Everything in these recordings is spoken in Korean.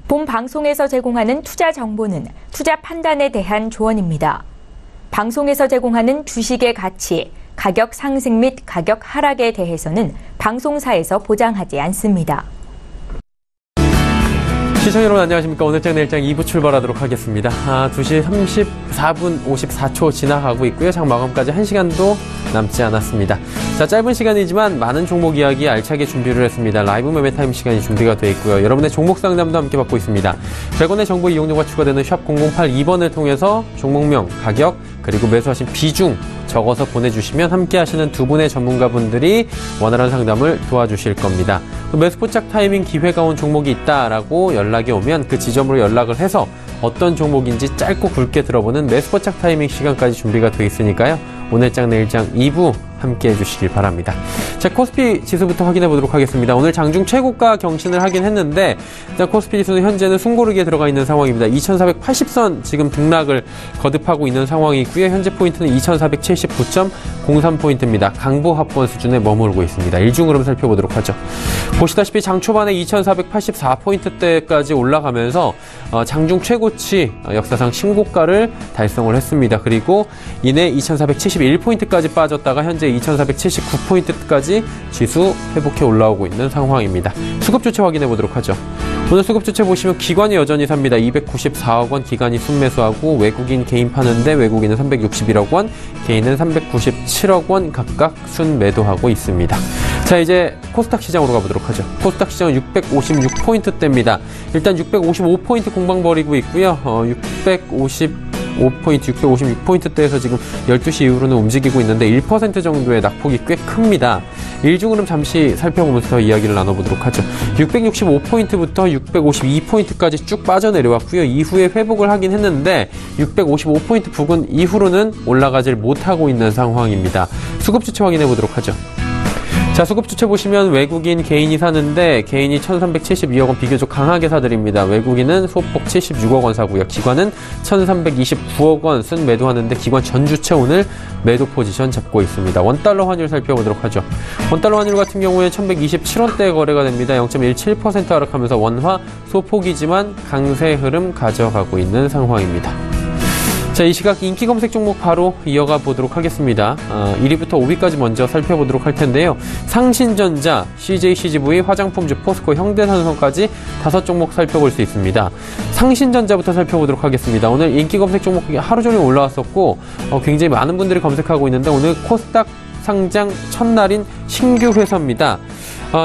본 방송에서 제공하는 투자 정보는 투자 판단에 대한 조언입니다. 방송에서 제공하는 주식의 가치, 가격 상승 및 가격 하락에 대해서는 방송사에서 보장하지 않습니다. 시청자 여러분 안녕하십니까. 오늘장 내일장 2부 출발하도록 하겠습니다. 2시 34분 54초 지나가고 있고요. 장 마감까지 1시간도 남지 않았습니다. 자, 짧은 시간이지만 많은 종목 이야기 알차게 준비를 했습니다. 라이브 매매 타임 시간이 준비가 되어 있고요. 여러분의 종목 상담도 함께 받고 있습니다. 100원의 정보 이용료가 추가되는 샵 0082번을 통해서 종목명, 가격, 그리고 매수하신 비중 적어서 보내주시면 함께 하시는 두 분의 전문가분들이 원활한 상담을 도와주실 겁니다. 매수 포착 타이밍 기회가 온 종목이 있다라고 연락이 오면 그 지점으로 연락을 해서 어떤 종목인지 짧고 굵게 들어보는 매수 포착 타이밍 시간까지 준비가 되어 있으니까요. 오늘장 내일장 2부 함께 해주시길 바랍니다. 자, 코스피 지수부터 확인해 보도록 하겠습니다. 오늘 장중 최고가 경신을 하긴 했는데 일단 코스피 지수는 현재는 숨고르기에 들어가 있는 상황입니다. 2480선 지금 등락을 거듭하고 있는 상황이 있고요. 현재 포인트는 2479.03포인트입니다. 강보합권 수준에 머무르고 있습니다. 일중 흐름 살펴보도록 하죠. 보시다시피 장 초반에 2484포인트대까지 올라가면서 장중 최고치 역사상 신고가를 달성을 했습니다. 그리고 이내 2471포인트까지 빠졌다가 현재 2479포인트까지 지수 회복해 올라오고 있는 상황입니다. 수급 주체 확인해 보도록 하죠. 오늘 수급 주체 보시면 기관이 여전히 삽니다. 294억 원 기관이 순매수하고 외국인 개인 파는데 외국인은 361억 원, 개인은 397억 원 각각 순매도하고 있습니다. 자, 이제 코스닥 시장으로 가보도록 하죠. 코스닥 시장은 656포인트대입니다. 일단 655포인트 공방 벌이고 있고요. 656포인트대에서 지금 12시 이후로는 움직이고 있는데 1% 정도의 낙폭이 꽤 큽니다. 일중 흐름 잠시 살펴보면서 더 이야기를 나눠보도록 하죠. 665포인트부터 652포인트까지 쭉 빠져내려왔고요. 이후에 회복을 하긴 했는데 655포인트 부근 이후로는 올라가질 못하고 있는 상황입니다. 수급 주체 확인해 보도록 하죠. 자, 수급 주체 보시면 외국인 개인이 사는데 개인이 1372억 원 비교적 강하게 사들입니다. 외국인은 소폭 76억 원 사고요. 기관은 1329억 원 순 매도하는데 기관 전 주체 오늘 매도 포지션 잡고 있습니다. 원달러 환율 살펴보도록 하죠. 원달러 환율 같은 경우에 1127원대에 거래가 됩니다. 0.17% 하락하면서 원화 소폭이지만 강세 흐름 가져가고 있는 상황입니다. 자, 이 시각 인기 검색 종목 바로 이어가 보도록 하겠습니다. 1위부터 5위까지 먼저 살펴보도록 할 텐데요. 상신전자, CJ-CGV, 화장품주, 포스코, 현대산성까지 5종목 살펴볼 수 있습니다. 상신전자부터 살펴보도록 하겠습니다. 오늘 인기 검색 종목이 하루 종일 올라왔었고 굉장히 많은 분들이 검색하고 있는데 오늘 코스닥 상장 첫날인 신규 회사입니다.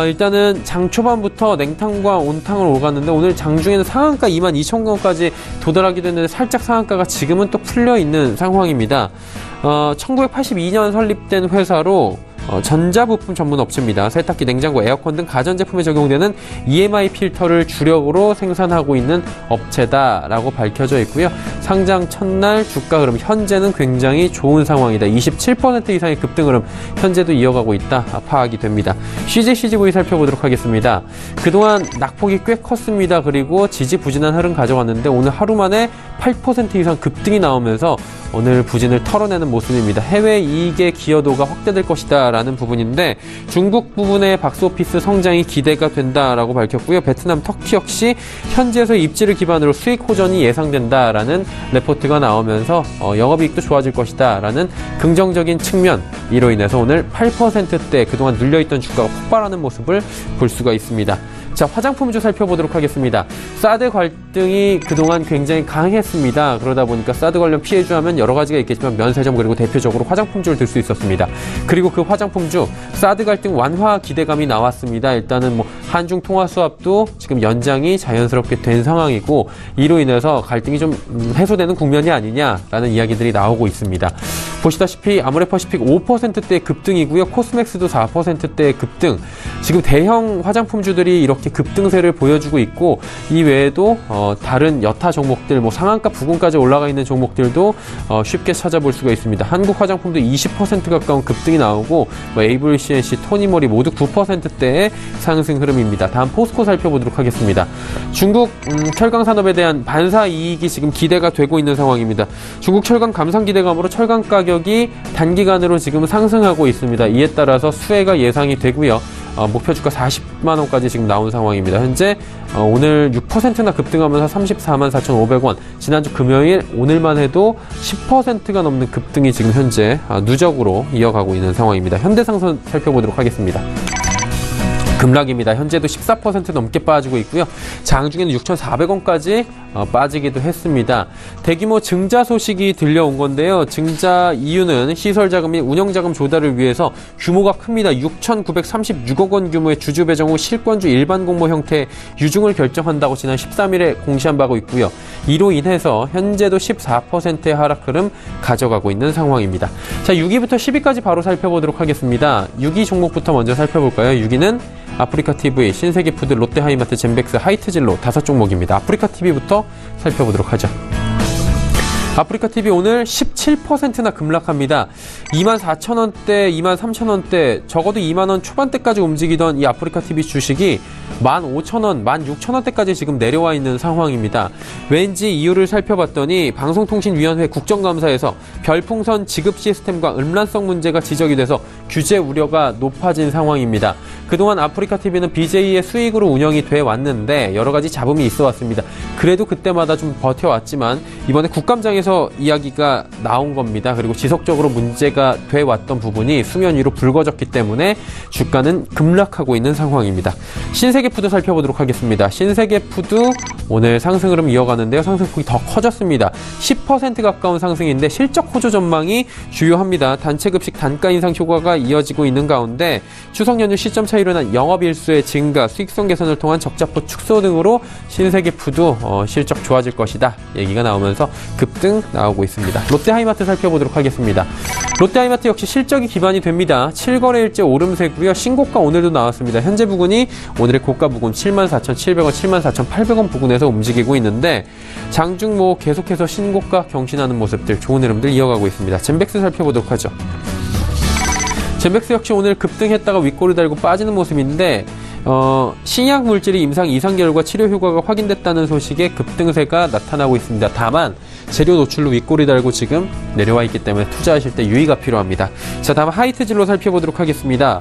일단은 장 초반부터 냉탕과 온탕을 오갔는데 오늘 장중에는 상한가 22,000원까지 도달하기도 했는데 살짝 상한가가 지금은 또 풀려있는 상황입니다. 1982년 설립된 회사로 전자부품 전문 업체입니다. 세탁기, 냉장고, 에어컨 등 가전제품에 적용되는 EMI 필터를 주력으로 생산하고 있는 업체다라고 밝혀져 있고요. 상장 첫날 주가 흐름 현재는 굉장히 좋은 상황이다. 27% 이상의 급등 흐름 현재도 이어가고 있다 파악이 됩니다. CJ-CGV 살펴보도록 하겠습니다. 그동안 낙폭이 꽤 컸습니다. 그리고 지지부진한 흐름 가져왔는데 오늘 하루 만에 8% 이상 급등이 나오면서 오늘 부진을 털어내는 모습입니다. 해외 이익의 기여도가 확대될 것이다 라는 부분인데 중국 부분의 박스오피스 성장이 기대가 된다라고 밝혔고요. 베트남, 터키 역시 현지에서 입지를 기반으로 수익 호전이 예상된다라는 레포트가 나오면서 영업이익도 좋아질 것이다 라는 긍정적인 측면, 이로 인해서 오늘 8%대 그동안 눌려있던 주가가 폭발하는 모습을 볼 수가 있습니다. 자, 화장품주 살펴보도록 하겠습니다. 사드 갈등이 그동안 굉장히 강했습니다. 그러다 보니까 사드 관련 피해주 하면 여러 가지가 있겠지만 면세점 그리고 대표적으로 화장품주를 들 수 있었습니다. 그리고 그 화장품주 사드 갈등 완화 기대감이 나왔습니다. 일단은 한중 통화 수합도 지금 연장이 자연스럽게 된 상황이고 이로 인해서 갈등이 좀 해소되는 국면이 아니냐라는 이야기들이 나오고 있습니다. 보시다시피 아모레퍼시픽 5%대 급등이고요. 코스맥스도 4%대 급등. 지금 대형 화장품주들이 이렇게 급등세를 보여주고 있고 이 외에도 다른 여타 종목들 뭐 상한가 부근까지 올라가 있는 종목들도 쉽게 찾아볼 수가 있습니다. 한국 화장품도 20% 가까운 급등이 나오고 뭐 AVCNC, 토니모리 모두 9%대의 상승 흐름입니다. 다음 포스코 살펴보도록 하겠습니다. 중국 철강 산업에 대한 반사 이익이 지금 기대가 되고 있는 상황입니다. 중국 철강 감산 기대감으로 철강 가격이 단기간으로 지금 상승하고 있습니다. 이에 따라서 수혜가 예상이 되고요. 목표 주가 40만 원까지 지금 나온 상황입니다. 현재 오늘 6%나 급등하면서 34만 4,500원. 지난주 금요일 오늘만 해도 10%가 넘는 급등이 지금 현재 누적으로 이어가고 있는 상황입니다. 현대상선 살펴보도록 하겠습니다. 급락입니다. 현재도 14% 넘게 빠지고 있고요. 장중에는 6,400원까지 빠지기도 했습니다. 대규모 증자 소식이 들려온 건데요. 증자 이유는 시설자금 및 운영자금 조달을 위해서 규모가 큽니다. 6,936억 원 규모의 주주 배정 후 실권주 일반 공모 형태의 유증을 결정한다고 지난 13일에 공시한 바가 있고요. 이로 인해서 현재도 14%의 하락 흐름 가져가고 있는 상황입니다. 자, 6위부터 10위까지 바로 살펴보도록 하겠습니다. 6위 종목부터 먼저 살펴볼까요? 6위는 아프리카TV, 신세계푸드, 롯데하이마트, 젠백스, 하이트진로 5종목입니다. 아프리카TV부터 살펴보도록 하죠. 아프리카TV 오늘 17%나 급락합니다. 24,000원대, 23,000원대, 적어도 2만원 초반대까지 움직이던 이 아프리카TV 주식이 15,000원, 16,000원대까지 지금 내려와 있는 상황입니다. 왠지 이유를 살펴봤더니 방송통신위원회 국정감사에서 별풍선 지급 시스템과 음란성 문제가 지적이 돼서 규제 우려가 높아진 상황입니다. 그동안 아프리카TV는 BJ의 수익으로 운영이 돼 왔는데 여러 가지 잡음이 있어 왔습니다. 그래도 그때마다 좀 버텨왔지만 이번에 국감장에서 이야기가 나온 겁니다. 그리고 지속적으로 문제가 돼 왔던 부분이 수면 위로 불거졌기 때문에 주가는 급락하고 있는 상황입니다. 신세계푸드 살펴보도록 하겠습니다. 신세계푸드 오늘 상승 흐름 이어가는데요. 상승폭이 더 커졌습니다. 10% 가까운 상승인데 실적 호조 전망이 주요합니다. 단체급식 단가 인상 효과가 이어지고 있는 가운데 추석 연휴 시점 차이로 난 영업일수의 증가, 수익성 개선을 통한 적자폭 축소 등으로 신세계푸드 실적 좋아질 것이다 얘기가 나오면서 급등 나오고 있습니다. 롯데하이마트 살펴보도록 하겠습니다. 롯데하이마트 역시 실적이 기반이 됩니다. 7거래일째 오름세고요. 신고가 오늘도 나왔습니다. 현재 부근이 오늘의 고가 부근 74,700원, 74,800원 부근에서 움직이고 있는데 장중 계속해서 신고가 경신하는 모습들, 좋은 흐름들 이어가고 있습니다. 젠백스 살펴보도록 하죠. 젠백스 역시 오늘 급등했다가 윗골을 달고 빠지는 모습인데 신약 물질이 임상 이상 결과 치료 효과가 확인됐다는 소식에 급등세가 나타나고 있습니다. 다만 재료 노출로 윗골이 달고 지금 내려와 있기 때문에 투자하실 때 유의가 필요합니다. 자, 다음 하이트진로 살펴보도록 하겠습니다.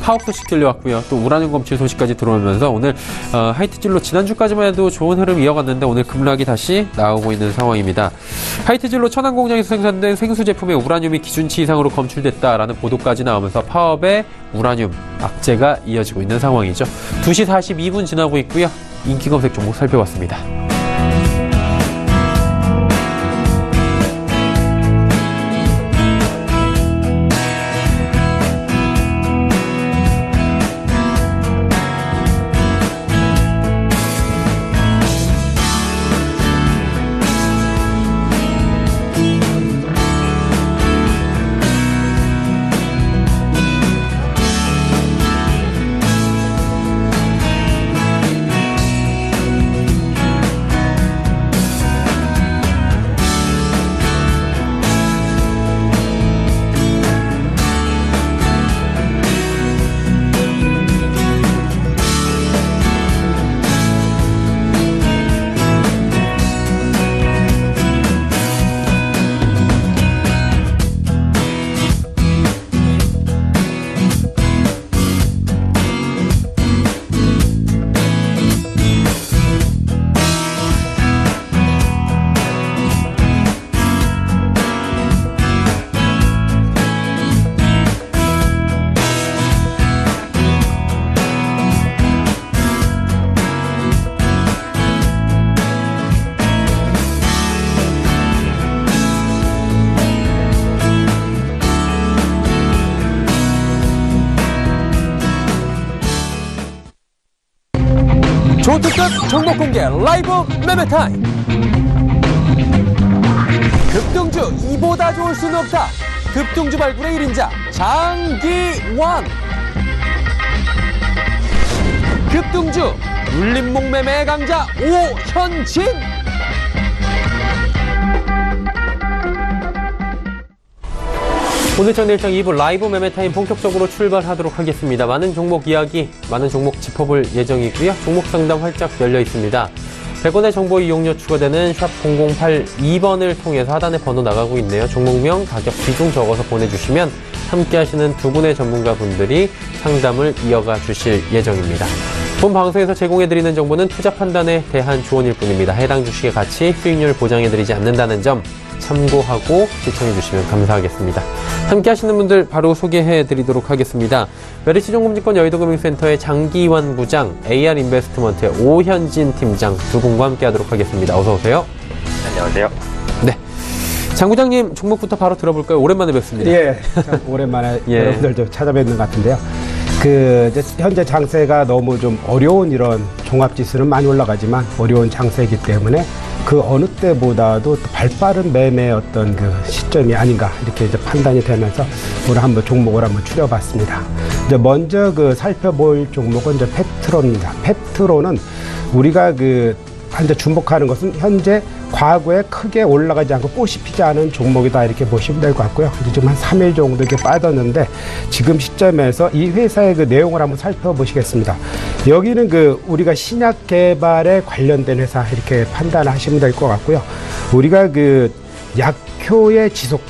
파업 소식 들려왔고요. 또 우라늄 검출 소식까지 들어오면서 오늘 하이트진로 지난주까지만 해도 좋은 흐름 이어갔는데 오늘 급락이 다시 나오고 있는 상황입니다. 하이트진로 천안공장에서 생산된 생수 제품의 우라늄이 기준치 이상으로 검출됐다라는 보도까지 나오면서 파업에 우라늄 악재가 이어지고 있는 상황이죠. 2시 42분 지나고 있고요. 인기 검색 종목 살펴봤습니다. 초특급 종목 공개 라이브 매매 타임. 급등주 이보다 좋을 수는 없다. 급등주 발굴의 1인자 장기환. 급등주 눌림목 매매의 강자 오현진. 오늘 정일정 2부 라이브 매매타임 본격적으로 출발하도록 하겠습니다. 많은 종목 이야기, 많은 종목 짚어볼 예정이고요. 종목 상담 활짝 열려 있습니다. 100원의 정보 이용료 추가되는 샵 0082번을 통해서 하단에 번호 나가고 있네요. 종목명, 가격, 비중 적어서 보내주시면 함께 하시는 두 분의 전문가분들이 상담을 이어가 주실 예정입니다. 본 방송에서 제공해드리는 정보는 투자 판단에 대한 조언일 뿐입니다. 해당 주식의 가치, 수익률을 보장해드리지 않는다는 점 참고하고 시청해주시면 감사하겠습니다. 함께 하시는 분들 바로 소개해드리도록 하겠습니다. 메리츠증권증권 여의도금융센터의 장기환 부장, AR인베스트먼트의 오현진 팀장 두 분과 함께 하도록 하겠습니다. 어서 오세요. 안녕하세요. 네. 장 부장님 종목부터 바로 들어볼까요? 오랜만에 뵙습니다. 예, 참 오랜만에 여러분들 좀 찾아뵙는 것 같은데요. 이제 현재 장세가 너무 좀 어려운 이런 종합지수는 많이 올라가지만 어려운 장세이기 때문에 그 어느 때보다도 발빠른 매매의 어떤 그 시점이 아닌가 이렇게 이제 판단이 되면서 오늘 한번 종목을 한번 추려봤습니다. 이제 먼저 살펴볼 종목은 이제 페트로입니다. 페트로는 우리가 현재 주목하는 것은 현재 과거에 크게 올라가지 않고 꽃이 피지 않은 종목이다 이렇게 보시면 될 것 같고요. 이제 좀 한 3일 정도 이렇게 빠졌는데 지금 시점에서 이 회사의 내용을 한번 살펴보시겠습니다. 여기는 우리가 신약 개발에 관련된 회사 이렇게 판단하시면 될 것 같고요. 우리가 약효의 지속,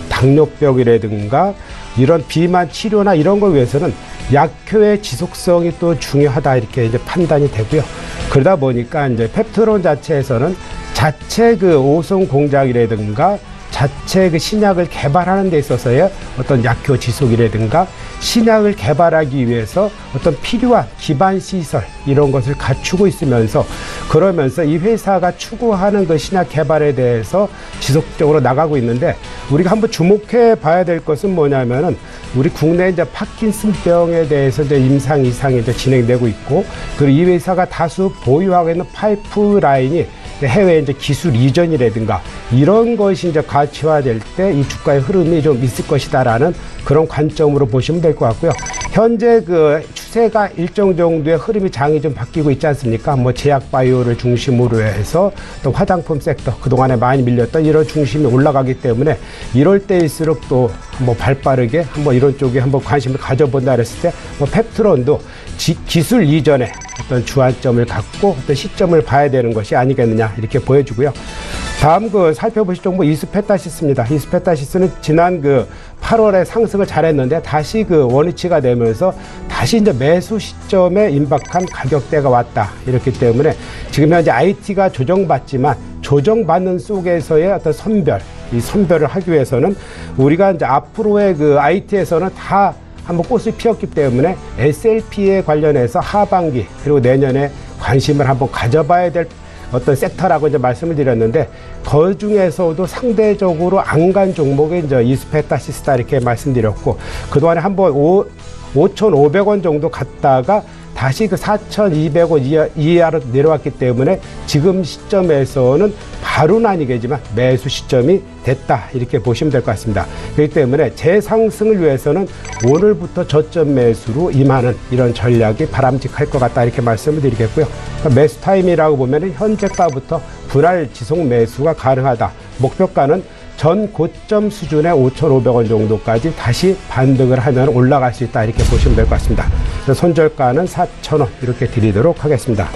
당뇨병이라든가 이런 비만 치료나 이런 걸 위해서는 약효의 지속성이 또 중요하다 이렇게 이제 판단이 되고요. 그러다 보니까 이제 펩트론 자체에서는 자체 오송 공장이라든가 자체 신약을 개발하는 데 있어서의 어떤 약효 지속이라든가 신약을 개발하기 위해서 어떤 필요한 기반 시설 이런 것을 갖추고 있으면서 그러면서 이 회사가 추구하는 신약 개발에 대해서 지속적으로 나가고 있는데 우리가 한번 주목해 봐야 될 것은 뭐냐면은 우리 국내 이제 파킨슨병에 대해서 이제 임상 이상이 이제 진행되고 있고 그리고 이 회사가 다수 보유하고 있는 파이프라인이 해외 이제 기술 이전이라든가 이런 것이 이제 가치화될 때 이 주가의 흐름이 좀 있을 것이다라는 그런 관점으로 보시면 될 것 같고요. 현재 추세가 일정 정도의 흐름이 장이 좀 바뀌고 있지 않습니까? 제약 바이오를 중심으로 해서 또 화장품 섹터 그동안에 많이 밀렸던 이런 중심이 올라가기 때문에 이럴 때일수록 또 발빠르게 한번 이런 쪽에 한번 관심을 가져본다 그랬을 때 펩트론도 기술 이전에 어떤 주안점을 갖고 어떤 시점을 봐야 되는 것이 아니겠느냐 이렇게 보여주고요. 다음 살펴보실 종목 이스페타시스입니다. 이스페타시스는 지난 8월에 상승을 잘했는데 다시 원위치가 되면서 다시 이제 매수 시점에 임박한 가격대가 왔다. 이렇기 때문에 지금 현재 IT가 조정받지만 조정받는 속에서의 어떤 이 선별을 하기 위해서는 우리가 이제 앞으로의 IT에서는 다 한번 꽃을 피웠기 때문에 SLP에 관련해서 하반기 그리고 내년에 관심을 한번 가져봐야 될 어떤 섹터라고 이제 말씀을 드렸는데 그 중에서도 상대적으로 안 간 종목이 이제 이스페타시스다 이렇게 말씀드렸고 그동안에 한번 5,500원 정도 갔다가 다시 4,200원 이하로 내려왔기 때문에 지금 시점에서는 바로는 아니겠지만 매수 시점이 됐다 이렇게 보시면 될 것 같습니다. 그렇기 때문에 재상승을 위해서는 오늘부터 저점 매수로 임하는 이런 전략이 바람직할 것 같다 이렇게 말씀을 드리겠고요. 매수 타임이라고 보면 현재가부터 분할 지속 매수가 가능하다. 목표가는 전 고점 수준의 5,500원 정도까지 다시 반등을 하면 올라갈 수 있다 이렇게 보시면 될 것 같습니다. 손절가는 4,000원 이렇게 드리도록 하겠습니다.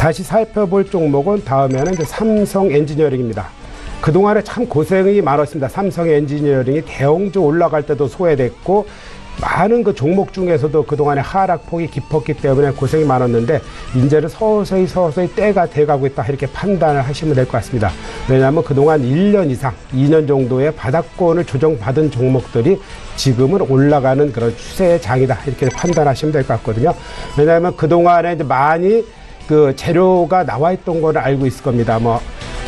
다시 살펴볼 종목은 다음에는 이제 삼성 엔지니어링입니다. 그동안에 참 고생이 많았습니다. 삼성 엔지니어링이 대형주 올라갈 때도 소외됐고 많은 종목 중에서도 그동안에 하락폭이 깊었기 때문에 고생이 많았는데 이제는 서서히 때가 돼가고 있다 이렇게 판단을 하시면 될 것 같습니다. 왜냐하면 그동안 1년 이상 2년 정도의 바닥권을 조정받은 종목들이 지금은 올라가는 그런 추세의 장이다 이렇게 판단하시면 될 것 같거든요. 왜냐하면 그동안에 이제 많이 재료가 나와 있던 거를 알고 있을 겁니다.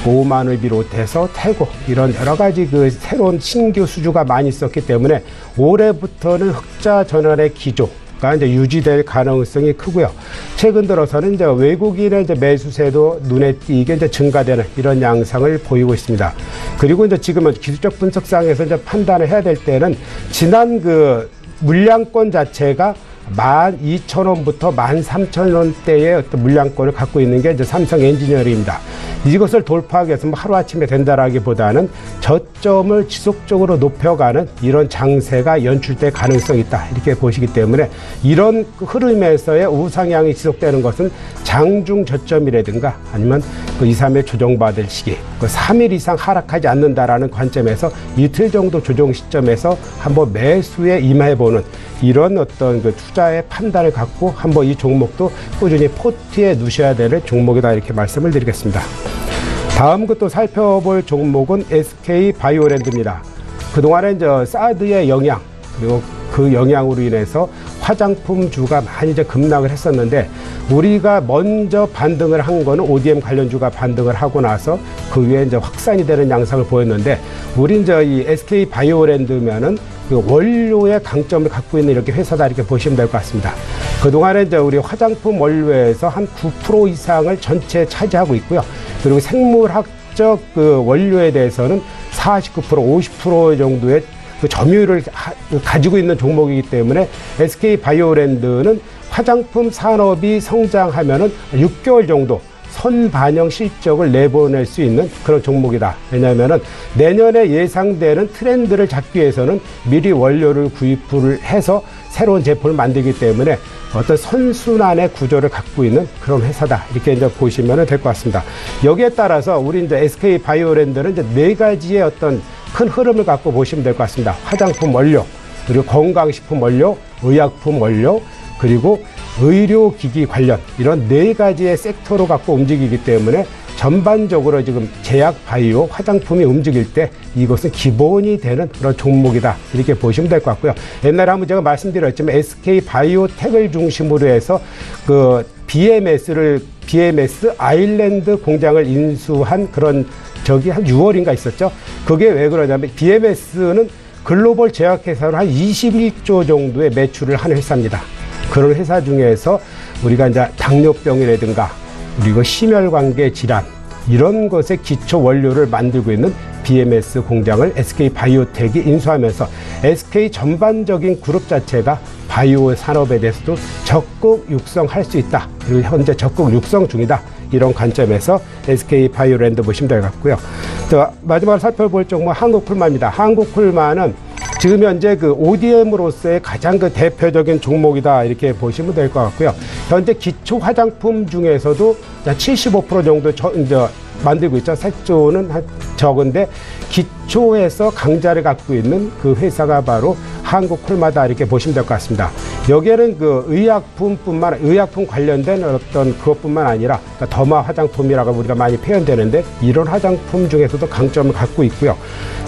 오만을 비롯해서 태국 이런 여러 가지 새로운 신규 수주가 많이 있었기 때문에 올해부터는 흑자 전환의 기조 가 이제 유지될 가능성이 크고요. 최근 들어서는 이제 외국인의 이제 매수세도 눈에 띄게 이제 증가되는 이런 양상을 보이고 있습니다. 그리고 이제 지금은 기술적 분석상에서 이제 판단을 해야 될 때는 지난 그 물량권 자체가 12,000원부터 13,000원대의 어떤 물량권을 갖고 있는 게 이제 삼성 엔지니어링입니다. 이것을 돌파하기 위해서 하루아침에 된다라기보다는 저점을 지속적으로 높여가는 이런 장세가 연출될 가능성이 있다. 이렇게 보시기 때문에 이런 흐름에서의 우상향이 지속되는 것은 장중 저점이라든가 아니면 그 2, 3일 조정받을 시기, 그 3일 이상 하락하지 않는다라는 관점에서 이틀 정도 조정 시점에서 한번 매수에 임해보는 이런 어떤 그 투자의 판단을 갖고 한번 이 종목도 꾸준히 포트에 두셔야 될 종목이다 이렇게 말씀을 드리겠습니다. 다음 또 살펴볼 종목은 SK 바이오랜드입니다. 그동안에 이제 사드의 영향 그리고 그 영향으로 인해서 화장품주가 많이 이제 급락을 했었는데 우리가 먼저 반등을 한 거는 ODM 관련주가 반등을 하고 나서 그 위에 이제 확산이 되는 양상을 보였는데 우리 이제 이 SK 바이오랜드면은 그 원료의 강점을 갖고 있는 이렇게 회사다 이렇게 보시면 될 것 같습니다. 그동안에 이제 우리 화장품 원료에서 한 9% 이상을 전체에 차지하고 있고요. 그리고 생물학적 그 원료에 대해서는 49%, 50% 정도의 그 점유율을 가지고 있는 종목이기 때문에 SK 바이오랜드는 화장품 산업이 성장하면은 6개월 정도 선반영 실적을 내보낼 수 있는 그런 종목이다. 왜냐하면은 내년에 예상되는 트렌드를 잡기 위해서는 미리 원료를 구입을 해서 새로운 제품을 만들기 때문에 어떤 선순환의 구조를 갖고 있는 그런 회사다. 이렇게 이제 보시면 될 것 같습니다. 여기에 따라서 우리 이제 SK 바이오랜드는 이제 4가지의 어떤 큰 흐름을 갖고 보시면 될 것 같습니다. 화장품 원료, 그리고 건강식품 원료, 의약품 원료, 그리고 의료기기 관련 이런 4가지의 섹터로 갖고 움직이기 때문에 전반적으로 지금 제약, 바이오, 화장품이 움직일 때 이것은 기본이 되는 그런 종목이다. 이렇게 보시면 될 것 같고요. 옛날에 한번 제가 말씀드렸지만 SK 바이오텍을 중심으로 해서 그 BMS 아일랜드 공장을 인수한 그런 저기 한 6월인가 있었죠. 그게 왜 그러냐면 BMS는 글로벌 제약회사로 한 21조 정도의 매출을 하는 회사입니다. 그런 회사 중에서 우리가 이제 당뇨병이라든가 그리고 심혈관계 질환 이런 것의 기초 원료를 만들고 있는 BMS 공장을 SK 바이오텍이 인수하면서 SK 전반적인 그룹 자체가 바이오 산업에 대해서도 적극 육성할 수 있다. 그리고 현재 적극 육성 중이다. 이런 관점에서 SK 바이오랜드 보시면 될 것 같고요. 또 마지막으로 살펴볼 종목 한국풀마입니다. 한국풀마는 지금 현재 그 ODM으로서의 가장 그 대표적인 종목이다 이렇게 보시면 될 것 같고요. 현재 기초 화장품 중에서도 75% 정도 이제 만들고 있죠. 색조는 적은데 기초에서 강자를 갖고 있는 그 회사가 바로 한국콜마다 이렇게 보시면 될 것 같습니다. 여기에는 그 의약품 관련된 어떤 그것뿐만 아니라 그러니까 더마 화장품이라고 우리가 많이 표현되는데 이런 화장품 중에서도 강점을 갖고 있고요.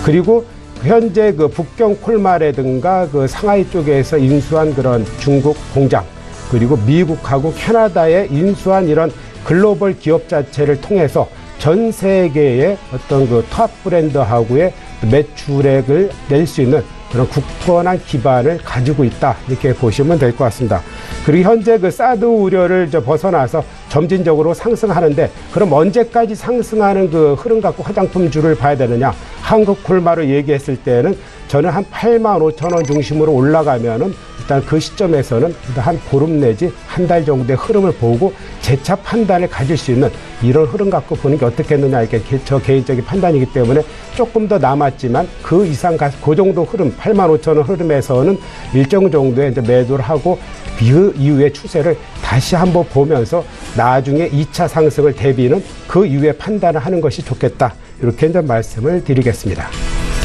그리고 현재 그 북경 콜마라든가 그 상하이 쪽에서 인수한 그런 중국 공장 그리고 미국하고 캐나다에 인수한 이런 글로벌 기업 자체를 통해서 전 세계의 어떤 그 탑 브랜드하고의 매출액을 낼 수 있는 그런 굳건한 기반을 가지고 있다 이렇게 보시면 될 것 같습니다. 그리고 현재 그 사드 우려를 벗어나서 점진적으로 상승하는데 그럼 언제까지 상승하는 그 흐름 갖고 화장품주를 봐야 되느냐? 한국콜마로 얘기했을 때는 저는 한 85,000원 중심으로 올라가면은 일단 그 시점에서는 일단 한 보름 내지 한 달 정도의 흐름을 보고 재차 판단을 가질 수 있는 이런 흐름 갖고 보는 게 어떻겠느냐 이게 저 개인적인 판단이기 때문에 조금 더 남았지만 그 이상 그 정도 흐름 85,000원 흐름에서는 일정 정도의 이제 매도를 하고 그 이후의 추세를 다시 한번 보면서 나중에 2차 상승을 대비는 그 이후에 판단을 하는 것이 좋겠다. 이렇게 이제 말씀을 드리겠습니다.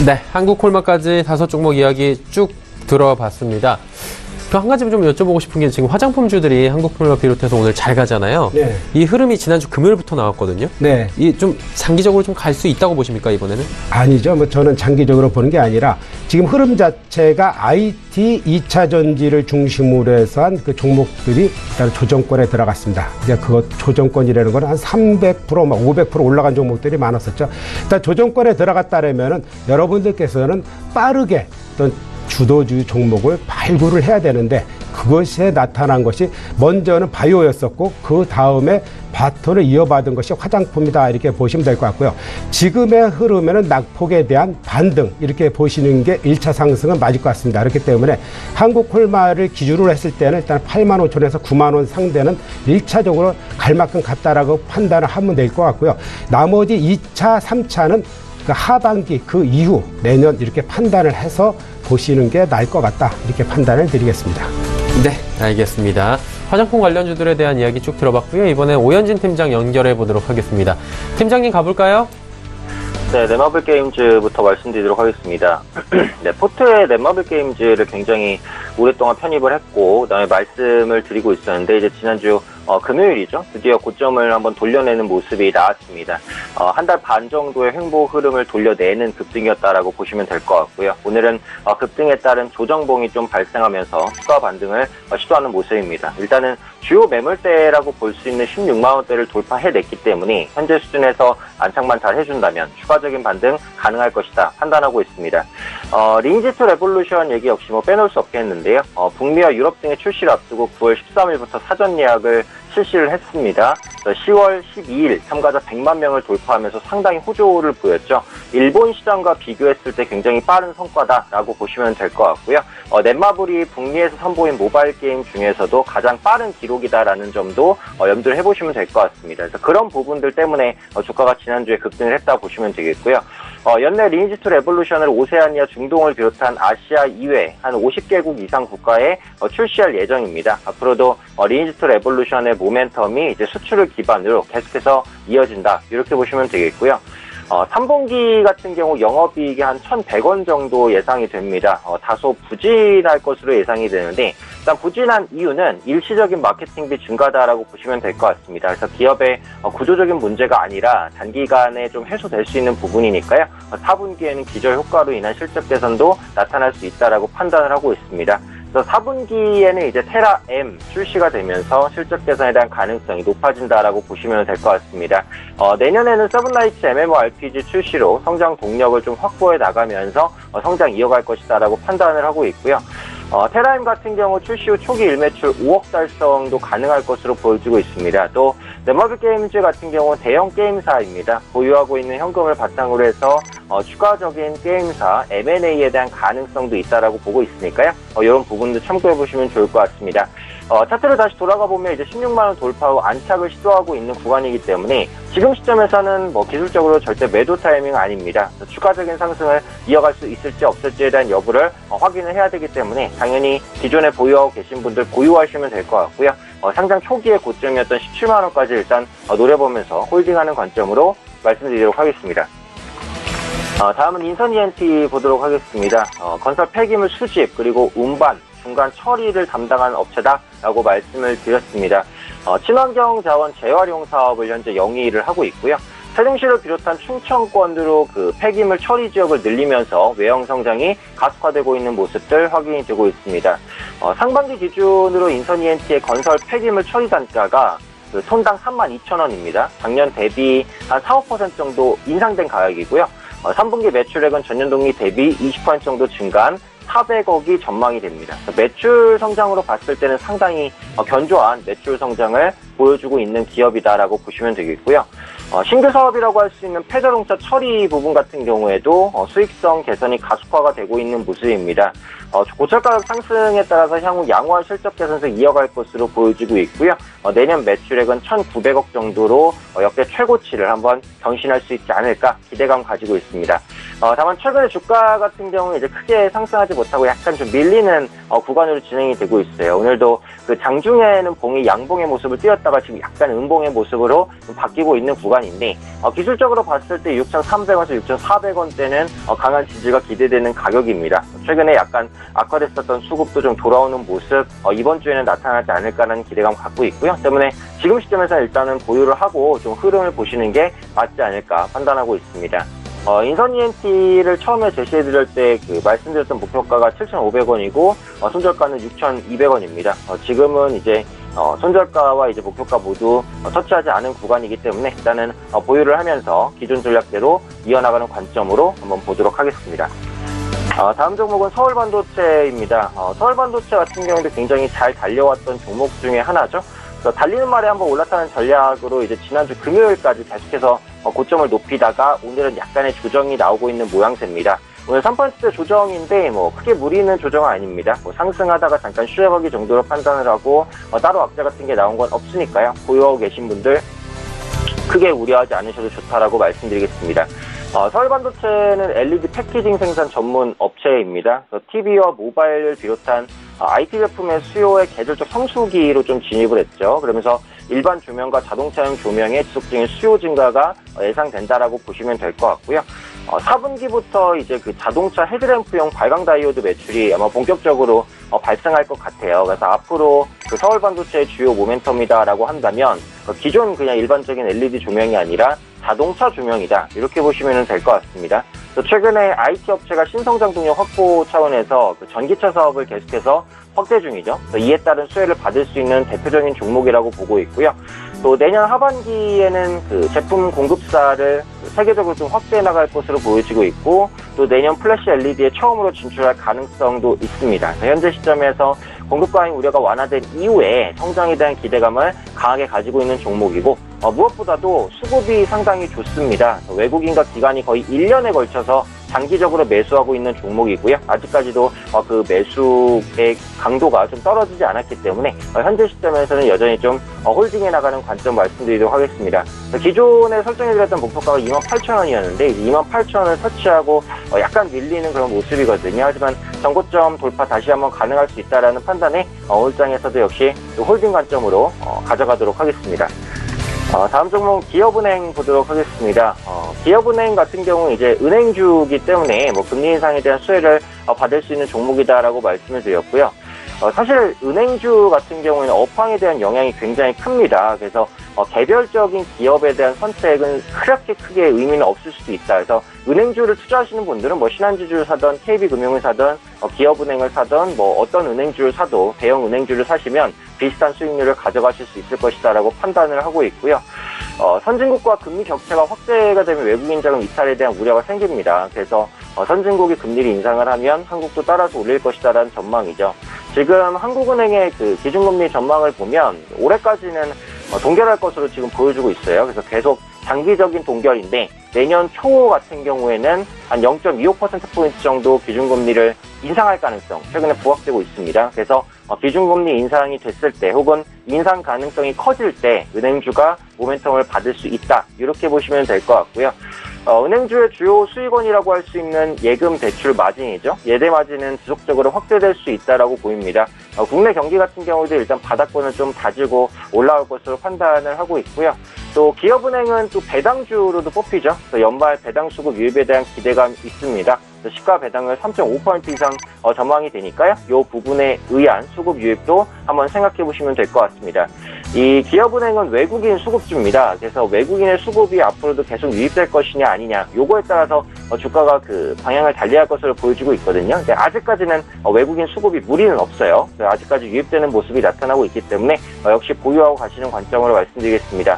네, 한국콜마까지 5종목 이야기 쭉 들어봤습니다. 또 한 가지 좀 여쭤보고 싶은 게 지금 화장품주들이 한국콜마 비롯해서 오늘 잘 가잖아요. 네. 이 흐름이 지난주 금요일부터 나왔거든요. 네. 이 좀 장기적으로 좀 갈 수 있다고 보십니까, 이번에는? 아니죠. 뭐 저는 장기적으로 보는 게 아니라 지금 흐름 자체가 IT 2차 전지를 중심으로 해서 한 그 종목들이 일단 조정권에 들어갔습니다. 이제 그것 조정권이라는 건 한 300%, 막 500% 올라간 종목들이 많았었죠. 일단 조정권에 들어갔다라면은 여러분들께서는 빠르게 어떤 주도주 종목을 발굴을 해야 되는데 그것에 나타난 것이 먼저는 바이오였었고 그 다음에 바톤을 이어받은 것이 화장품이다 이렇게 보시면 될 것 같고요. 지금의 흐름에는 낙폭에 대한 반등 이렇게 보시는 게 1차 상승은 맞을 것 같습니다. 그렇기 때문에 한국콜마를 기준으로 했을 때는 일단 85,000원에서 90,000원 상대는 1차적으로 갈 만큼 갔다라고 판단을 하면 될 것 같고요. 나머지 2차, 3차는 그 하반기 그 이후 내년 이렇게 판단을 해서 보시는 게 나을 것 같다 이렇게 판단을 드리겠습니다. 네, 알겠습니다. 화장품 관련주들에 대한 이야기 쭉 들어봤고요. 이번에 오현진 팀장 연결해 보도록 하겠습니다. 팀장님 가볼까요? 네, 넷마블 게임즈부터 말씀드리도록 하겠습니다. 네, 포트의 넷마블 게임즈를 굉장히 오랫동안 편입을 했고, 그다음에 말씀을 드리고 있었는데, 이제 지난주 금요일이죠. 드디어 고점을 한번 돌려내는 모습이 나왔습니다. 한 달 반 정도의 횡보 흐름을 돌려내는 급등이었다라고 보시면 될 것 같고요. 오늘은 급등에 따른 조정봉이 좀 발생하면서 추가 반등을 시도하는 모습입니다. 일단은 주요 매물대라고 볼 수 있는 16만 원대를 돌파해냈기 때문에 현재 수준에서 안착만 잘 해준다면 추가적인 반등 가능할 것이다 판단하고 있습니다. 리니지2 레볼루션 얘기 역시 빼놓을 수 없겠는데요. 북미와 유럽 등의 출시를 앞두고 9월 13일부터 사전 예약을 실시를 했습니다. 10월 12일 참가자 100만 명을 돌파하면서 상당히 호조를 보였죠. 일본 시장과 비교했을 때 굉장히 빠른 성과다라고 보시면 될 것 같고요. 넷마블이 북미에서 선보인 모바일 게임 중에서도 가장 빠른 기록이다라는 점도 염두를 해보시면 될 것 같습니다. 그래서 그런 부분들 때문에 주가가 지난주에 급등을 했다 보시면 되겠고요. 연내 리니지2 레볼루션을 오세아니아, 중동을 비롯한 아시아 이외 한 50개국 이상 국가에 출시할 예정입니다. 앞으로도 리니지2 레볼루션의 모멘텀이 이제 수출을 기반으로 계속해서 이어진다 이렇게 보시면 되겠고요. 3분기 같은 경우 영업이익이 한 1,100원 정도 예상이 됩니다. 다소 부진할 것으로 예상이 되는데 일단 부진한 이유는 일시적인 마케팅비 증가다라고 보시면 될 것 같습니다. 그래서 기업의 구조적인 문제가 아니라 단기간에 좀 해소될 수 있는 부분이니까요. 4분기에는 기저 효과로 인한 실적 개선도 나타날 수 있다라고 판단을 하고 있습니다. 4분기에는 이제 테라 M 출시가 되면서 실적 개선에 대한 가능성이 높아진다라고 보시면 될 것 같습니다. 내년에는 세븐라이츠 MMORPG 출시로 성장 동력을 좀 확보해 나가면서 성장 이어갈 것이다라고 판단을 하고 있고요. 테라 M 같은 경우 출시 후 초기 일매출 5억 달성도 가능할 것으로 보여지고 있습니다. 또 넷마블 게임즈 같은 경우는 대형 게임사입니다. 보유하고 있는 현금을 바탕으로 해서 추가적인 게임사 M&A에 대한 가능성도 있다라고 보고 있으니까요. 이런 부분도 참고해 보시면 좋을 것 같습니다. 차트를 다시 돌아가 보면 이제 16만 원 돌파 후 안착을 시도하고 있는 구간이기 때문에 지금 시점에서는 기술적으로 절대 매도 타이밍 아닙니다. 추가적인 상승을 이어갈 수 있을지 없을지에 대한 여부를 확인을 해야 되기 때문에 당연히 기존에 보유하고 계신 분들 보유하시면 될 것 같고요. 상장 초기의 고점이었던 17만 원까지 일단 노려보면서 홀딩하는 관점으로 말씀드리도록 하겠습니다. 다음은 인선 ENT 보도록 하겠습니다. 건설 폐기물 수집 그리고 운반 중간 처리를 담당하는 업체다라고 말씀을 드렸습니다. 친환경 자원 재활용 사업을 현재 영위를 하고 있고요. 세종시를 비롯한 충청권으로 그 폐기물 처리 지역을 늘리면서 외형 성장이 가속화되고 있는 모습들 확인이 되고 있습니다. 상반기 기준으로 인선 ENT의 건설 폐기물 처리 단가가 톤당 32,000원입니다. 작년 대비 한 4~5% 정도 인상된 가격이고요. 3분기 매출액은 전년 동기 대비 20% 정도 증가한 400억이 전망이 됩니다. 매출 성장으로 봤을 때는 상당히 견조한 매출 성장을 보여주고 있는 기업이다라고 보시면 되겠고요. 신규 사업이라고 할 수 있는 폐자동차 처리 부분 같은 경우에도 수익성 개선이 가속화가 되고 있는 모습입니다. 고철 가격 상승에 따라서 향후 양호한 실적 개선을 이어갈 것으로 보여지고 있고요. 내년 매출액은 1,900억 정도로 역대 최고치를 한번 경신할 수 있지 않을까 기대감 가지고 있습니다. 다만 최근에 주가 같은 경우는 이제 크게 상승하지 못하고 약간 좀 밀리는 구간으로 진행이 되고 있어요. 오늘도 그 장중에는 봉이 양봉의 모습을 띄었다가 지금 약간 음봉의 모습으로 좀 바뀌고 있는 구간인데 기술적으로 봤을 때 6,300원에서 6,400원대는 강한 지지가 기대되는 가격입니다. 최근에 약간 악화됐었던 수급도 좀 돌아오는 모습 이번 주에는 나타나지 않을까라는 기대감 갖고 있고요. 때문에 지금 시점에서 일단은 보유를 하고 좀 흐름을 보시는 게 맞지 않을까 판단하고 있습니다. 인선 ENT를 처음에 제시해드릴 때 그 말씀드렸던 목표가가 7,500원이고 손절가는 6,200원입니다. 지금은 이제 손절가와 이제 목표가 모두 터치하지 않은 구간이기 때문에 일단은 보유를 하면서 기존 전략대로 이어나가는 관점으로 한번 보도록 하겠습니다. 다음 종목은 서울반도체입니다. 서울반도체 같은 경우도 굉장히 잘 달려왔던 종목 중에 하나죠. 달리는 말에 한번 올라타는 전략으로 이제 지난주 금요일까지 계속해서 고점을 높이다가 오늘은 약간의 조정이 나오고 있는 모양새입니다. 오늘 3% 조정인데 크게 무리는 조정은 아닙니다. 상승하다가 잠깐 쉬어가기 정도로 판단을 하고 따로 악재 같은 게 나온 건 없으니까요. 보유하고 계신 분들 크게 우려하지 않으셔도 좋다라고 말씀드리겠습니다. 서울반도체는 LED 패키징 생산 전문 업체입니다. TV와 모바일을 비롯한 IT 제품의 수요의 계절적 성수기로 좀 진입을 했죠. 그러면서 일반 조명과 자동차용 조명의 지속적인 수요 증가가 예상된다라고 보시면 될 것 같고요. 4분기부터 이제 그 자동차 헤드램프용 발광 다이오드 매출이 아마 본격적으로 발생할 것 같아요. 그래서 앞으로 그 서울반도체의 주요 모멘텀이다라고 한다면 기존 그냥 일반적인 LED 조명이 아니라 자동차 조명이다. 이렇게 보시면 될 것 같습니다. 최근에 IT 업체가 신성장 동력 확보 차원에서 그 전기차 사업을 계속해서 확대 중이죠. 이에 따른 수혜를 받을 수 있는 대표적인 종목이라고 보고 있고요. 또 내년 하반기에는 그 제품 공급사를 세계적으로 좀 확대해 나갈 것으로 보여지고 있고, 또 내년 플래시 LED에 처음으로 진출할 가능성도 있습니다. 현재 시점에서 공급 과잉 우려가 완화된 이후에 성장에 대한 기대감을 강하게 가지고 있는 종목이고, 무엇보다도 수급이 상당히 좋습니다. 외국인과 기관이 거의 1년에 걸쳐서 장기적으로 매수하고 있는 종목이고요. 아직까지도 그 매수의 강도가 좀 떨어지지 않았기 때문에 현재 시점에서는 여전히 좀 홀딩해 나가는 관점 말씀드리도록 하겠습니다. 기존에 설정해드렸던 목표가가 28,000원이었는데 28,000원을 터치하고 약간 밀리는 그런 모습이거든요. 하지만 전고점 돌파 다시 한번 가능할 수 있다는 판단에 오늘장에서도 역시 홀딩 관점으로 가져가도록 하겠습니다. 다음 종목 기업은행 보도록 하겠습니다. 기업은행 같은 경우는 이제 은행주기 때문에 금리 인상에 대한 수혜를 받을 수 있는 종목이다라고 말씀을 드렸고요. 사실 은행주 같은 경우에는 업황에 대한 영향이 굉장히 큽니다. 그래서 개별적인 기업에 대한 선택은 그렇게 크게 의미는 없을 수도 있다. 그래서 은행주를 투자하시는 분들은 신한지주를 사든 KB금융을 사든 기업은행을 사든 어떤 은행주를 사도 대형 은행주를 사시면 비슷한 수익률을 가져가실 수 있을 것이다라고 판단을 하고 있고요. 선진국과 금리 격차가 확대가 되면 외국인 자금 이탈에 대한 우려가 생깁니다. 그래서 선진국이 금리를 인상을 하면 한국도 따라서 올릴 것이다라는 전망이죠. 지금 한국은행의 그 기준금리 전망을 보면 올해까지는 동결할 것으로 지금 보여주고 있어요. 그래서 계속 장기적인 동결인데 내년 초 같은 경우에는 한 0.25%포인트 정도 기준금리를 인상할 가능성 최근에 부각되고 있습니다. 그래서 기준금리 인상이 됐을 때 혹은 인상 가능성이 커질 때 은행주가 모멘텀을 받을 수 있다. 이렇게 보시면 될 것 같고요. 은행주의 주요 수익원이라고 할 수 있는 예금 대출 마진이죠. 예대 마진은 지속적으로 확대될 수 있다라고 보입니다. 국내 경기 같은 경우도 일단 바닥권을 좀 다지고 올라올 것으로 판단을 하고 있고요. 또 기업은행은 또 배당주로도 뽑히죠. 연말 배당 수급 유입에 대한 기대감이 있습니다. 시가 배당을 3.5% 이상 전망이 되니까요. 이 부분에 의한 수급 유입도 한번 생각해 보시면 될 것 같습니다. 이 기업은행은 외국인 수급주입니다. 그래서 외국인의 수급이 앞으로도 계속 유입될 것이냐 아니냐 요거에 따라서 주가가 그 방향을 달리할 것으로 보여지고 있거든요. 근데 아직까지는 외국인 수급이 무리는 없어요. 아직까지 유입되는 모습이 나타나고 있기 때문에 역시 보유하고 가시는 관점으로 말씀드리겠습니다.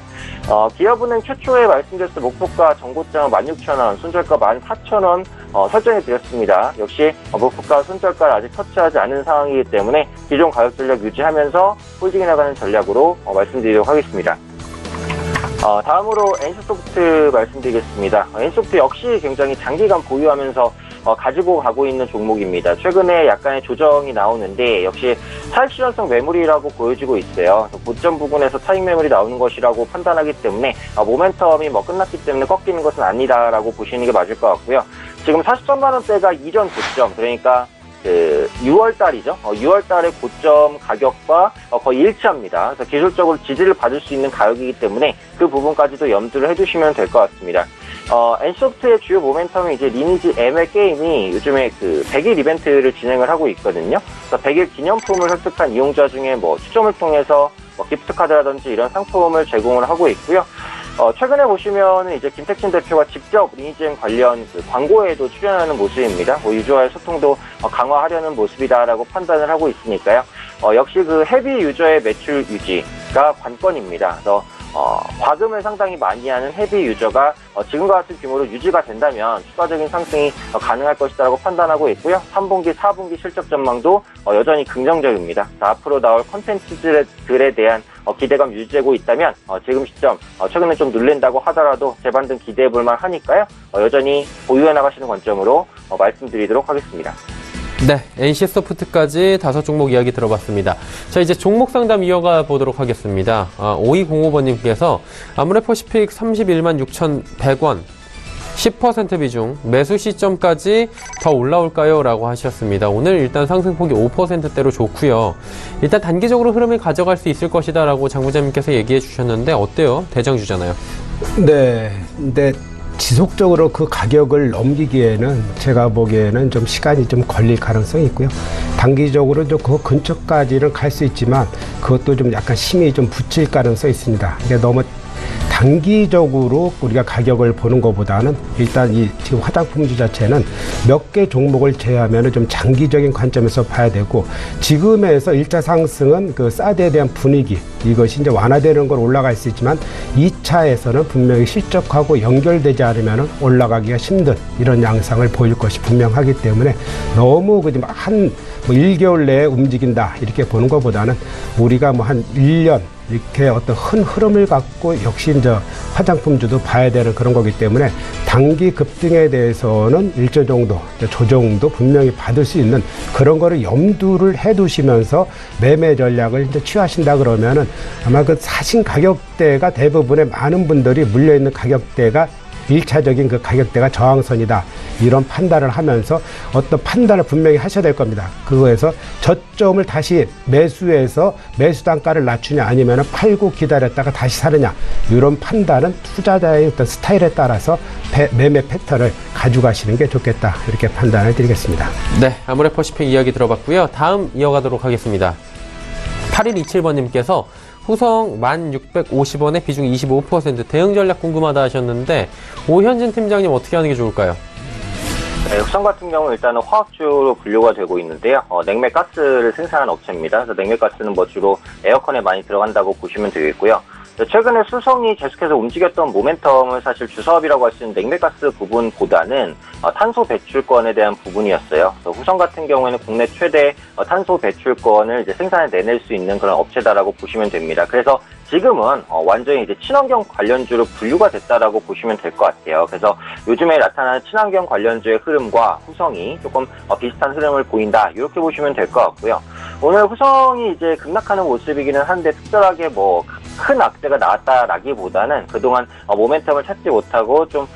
기업은행 최초에 말씀드렸을 목표가 정고점 16,000원, 손절가 14,000원 설정해 드렸습니다. 역시 목표가 손절가를 아직 터치하지 않은 상황이기 때문에 기존 가격 전략 유지하면서 홀딩해 나가는 전략으로 말씀드리도록 하겠습니다. 다음으로 NC소프트 말씀드리겠습니다. NC소프트 역시 굉장히 장기간 보유하면서 가지고 가고 있는 종목입니다. 최근에 약간의 조정이 나오는데 역시 차익 실현성 매물이라고 보여지고 있어요. 고점 부분에서 차익 매물이 나오는 것이라고 판단하기 때문에 모멘텀이 끝났기 때문에 꺾이는 것은 아니다라고 보시는 게 맞을 것 같고요. 지금 43만 원대가 이전 고점, 그러니까 6월달이죠. 6월달의 고점 가격과 거의 일치합니다. 그래서 기술적으로 지지를 받을 수 있는 가격이기 때문에 그 부분까지도 염두를 해두시면 될 것 같습니다. NC소프트의 주요 모멘텀은 이제 리니지 ML 게임이 요즘에 그 100일 이벤트를 진행을 하고 있거든요. 그래서 100일 기념품을 획득한 이용자 중에 추첨을 통해서 기프트카드라든지 이런 상품을 제공을 하고 있고요. 최근에 보시면은 이제 김택진 대표가 직접 리니지엠 관련 그 광고에도 출연하는 모습입니다. 유저와의 소통도 강화하려는 모습이다라고 판단을 하고 있으니까요. 역시 그 헤비 유저의 매출 유지가 관건입니다. 그래서 과금을 상당히 많이 하는 헤비 유저가 지금과 같은 규모로 유지가 된다면 추가적인 상승이 가능할 것이라고 판단하고 있고요. 3분기, 4분기 실적 전망도 여전히 긍정적입니다. 앞으로 나올 컨텐츠들에 대한 기대감 유지되고 있다면 지금 시점 최근에 좀 눌린다고 하더라도 재반등 기대해 볼 만하니까요. 여전히 보유해 나가시는 관점으로 말씀드리도록 하겠습니다. 네, NC소프트까지 5종목 이야기 들어봤습니다. 자, 이제 종목 상담 이어가 보도록 하겠습니다. 5205번님께서 아모레퍼시픽 31만 6,100원 10% 비중 매수 시점까지 더 올라올까요? 라고 하셨습니다. 오늘 일단 상승폭이 5%대로 좋고요. 일단 단기적으로 흐름을 가져갈 수 있을 것이다 라고 장 부장님께서 얘기해 주셨는데 어때요? 대장주잖아요. 네, 근데 지속적으로 그 가격을 넘기기에는 제가 보기에는 좀 시간이 좀 걸릴 가능성이 있고요. 단기적으로 좀 그 근처까지는 갈 수 있지만 그것도 좀 약간 힘이 좀 붙일 가능성이 있습니다. 이게 너무 단기적으로 우리가 가격을 보는 것보다는 일단 이 지금 화장품주 자체는 몇 개 종목을 제외하면 좀 장기적인 관점에서 봐야 되고, 지금에서 1차 상승은 그 사드에 대한 분위기, 이것이 이제 완화되는 걸 올라갈 수 있지만 2차에서는 분명히 실적하고 연결되지 않으면 올라가기가 힘든 이런 양상을 보일 것이 분명하기 때문에 너무 그지 한 1개월 내에 움직인다 이렇게 보는 것보다는 우리가 뭐 한 1년 이렇게 어떤 흐름을 갖고 역시 이제 화장품주도 봐야 되는 그런 거기 때문에 단기 급등에 대해서는 일정 정도 조정도 분명히 받을 수 있는 그런 거를 염두를 해 두시면서 매매 전략을 이제 취하신다 그러면은 아마 그 사신 가격대가 대부분의 많은 분들이 물려있는 가격대가 1차적인 그 가격대가 저항선이다 이런 판단을 하면서 어떤 판단을 분명히 하셔야 될 겁니다. 그거에서 저점을 다시 매수해서 매수 단가를 낮추냐 아니면 팔고 기다렸다가 다시 사느냐 이런 판단은 투자자의 어떤 스타일에 따라서 매매 패턴을 가져가시는 게 좋겠다 이렇게 판단을 드리겠습니다. 네, 아모레퍼시픽 이야기 들어봤고요. 다음 이어가도록 하겠습니다. 8127번님께서 후성 1,650원에 비중 25% 대응 전략 궁금하다 하셨는데 오현진 팀장님 어떻게 하는 게 좋을까요? 네, 후성 같은 경우는 일단은 화학주로 분류가 되고 있는데요. 냉매 가스를 생산하는 업체입니다. 그래서 냉매 가스는 뭐 주로 에어컨에 많이 들어간다고 보시면 되겠고요. 최근에 수성이 계속해서 움직였던 모멘텀은 사실 주사업이라고 할 수 있는 냉매가스 부분보다는 탄소 배출권에 대한 부분이었어요. 그래서 후성 같은 경우에는 국내 최대 탄소 배출권을 이제 생산해 내낼 수 있는 그런 업체다라고 보시면 됩니다. 그래서 지금은 완전히 이제 친환경 관련주로 분류가 됐다라고 보시면 될 것 같아요. 그래서 요즘에 나타나는 친환경 관련주의 흐름과 후성이 조금 비슷한 흐름을 보인다 이렇게 보시면 될 것 같고요. 오늘 후성이 이제 급락하는 모습이기는 한데 특별하게 뭐 큰 악재가 나왔다라기보다는 그동안 모멘텀을 찾지 못하고 좀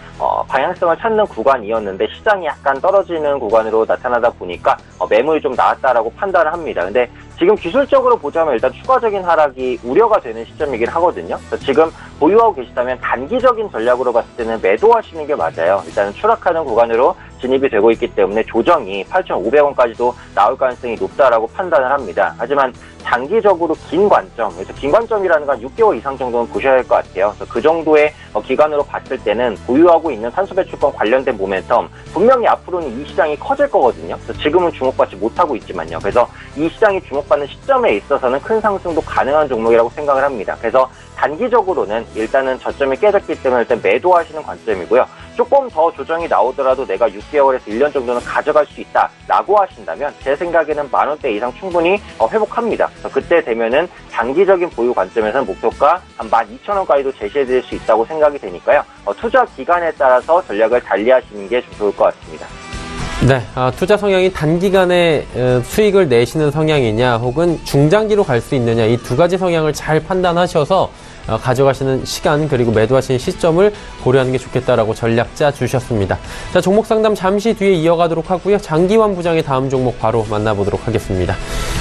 방향성을 찾는 구간이었는데 시장이 약간 떨어지는 구간으로 나타나다 보니까 매물이 좀 나왔다라고 판단을 합니다. 근데 지금 기술적으로 보자면 일단 추가적인 하락이 우려가 되는 시점이긴 하거든요. 그래서 지금 보유하고 계시다면 단기적인 전략으로 봤을 때는 매도하시는 게 맞아요. 일단은 추락하는 구간으로 진입이 되고 있기 때문에 조정이 8,500원까지도 나올 가능성이 높다라고 판단을 합니다. 하지만 장기적으로 긴 관점, 그래서 긴 관점이라는 건 6개월 이상 정도는 보셔야 할 것 같아요. 그래서 그 정도의 기간으로 봤을 때는 보유하고 있는 탄소 배출권 관련된 모멘텀 분명히 앞으로는 이 시장이 커질 거거든요. 그래서 지금은 주목받지 못하고 있지만요. 그래서 이 시장이 주목받는 시점에 있어서는 큰 상승도 가능한 종목이라고 생각을 합니다. 그래서 단기적으로는 일단은 저점이 깨졌기 때문에 일단 매도하시는 관점이고요. 조금 더 조정이 나오더라도 내가 6개월에서 1년 정도는 가져갈 수 있다라고 하신다면 제 생각에는 10,000원대 이상 충분히 회복합니다. 그래서 그때 되면은 장기적인 보유 관점에서는 목표가 한 12,000원까지도 제시해드릴 수 있다고 생각이 되니까요. 투자 기간에 따라서 전략을 달리하시는 게 좀 좋을 것 같습니다. 네, 투자 성향이 단기간에 수익을 내시는 성향이냐 혹은 중장기로 갈 수 있느냐 이 두 가지 성향을 잘 판단하셔서 가져가시는 시간 그리고 매도하시는 시점을 고려하는 게 좋겠다라고 전략 짜 주셨습니다. 자, 종목 상담 잠시 뒤에 이어가도록 하고요. 장기환 부장의 다음 종목 바로 만나보도록 하겠습니다.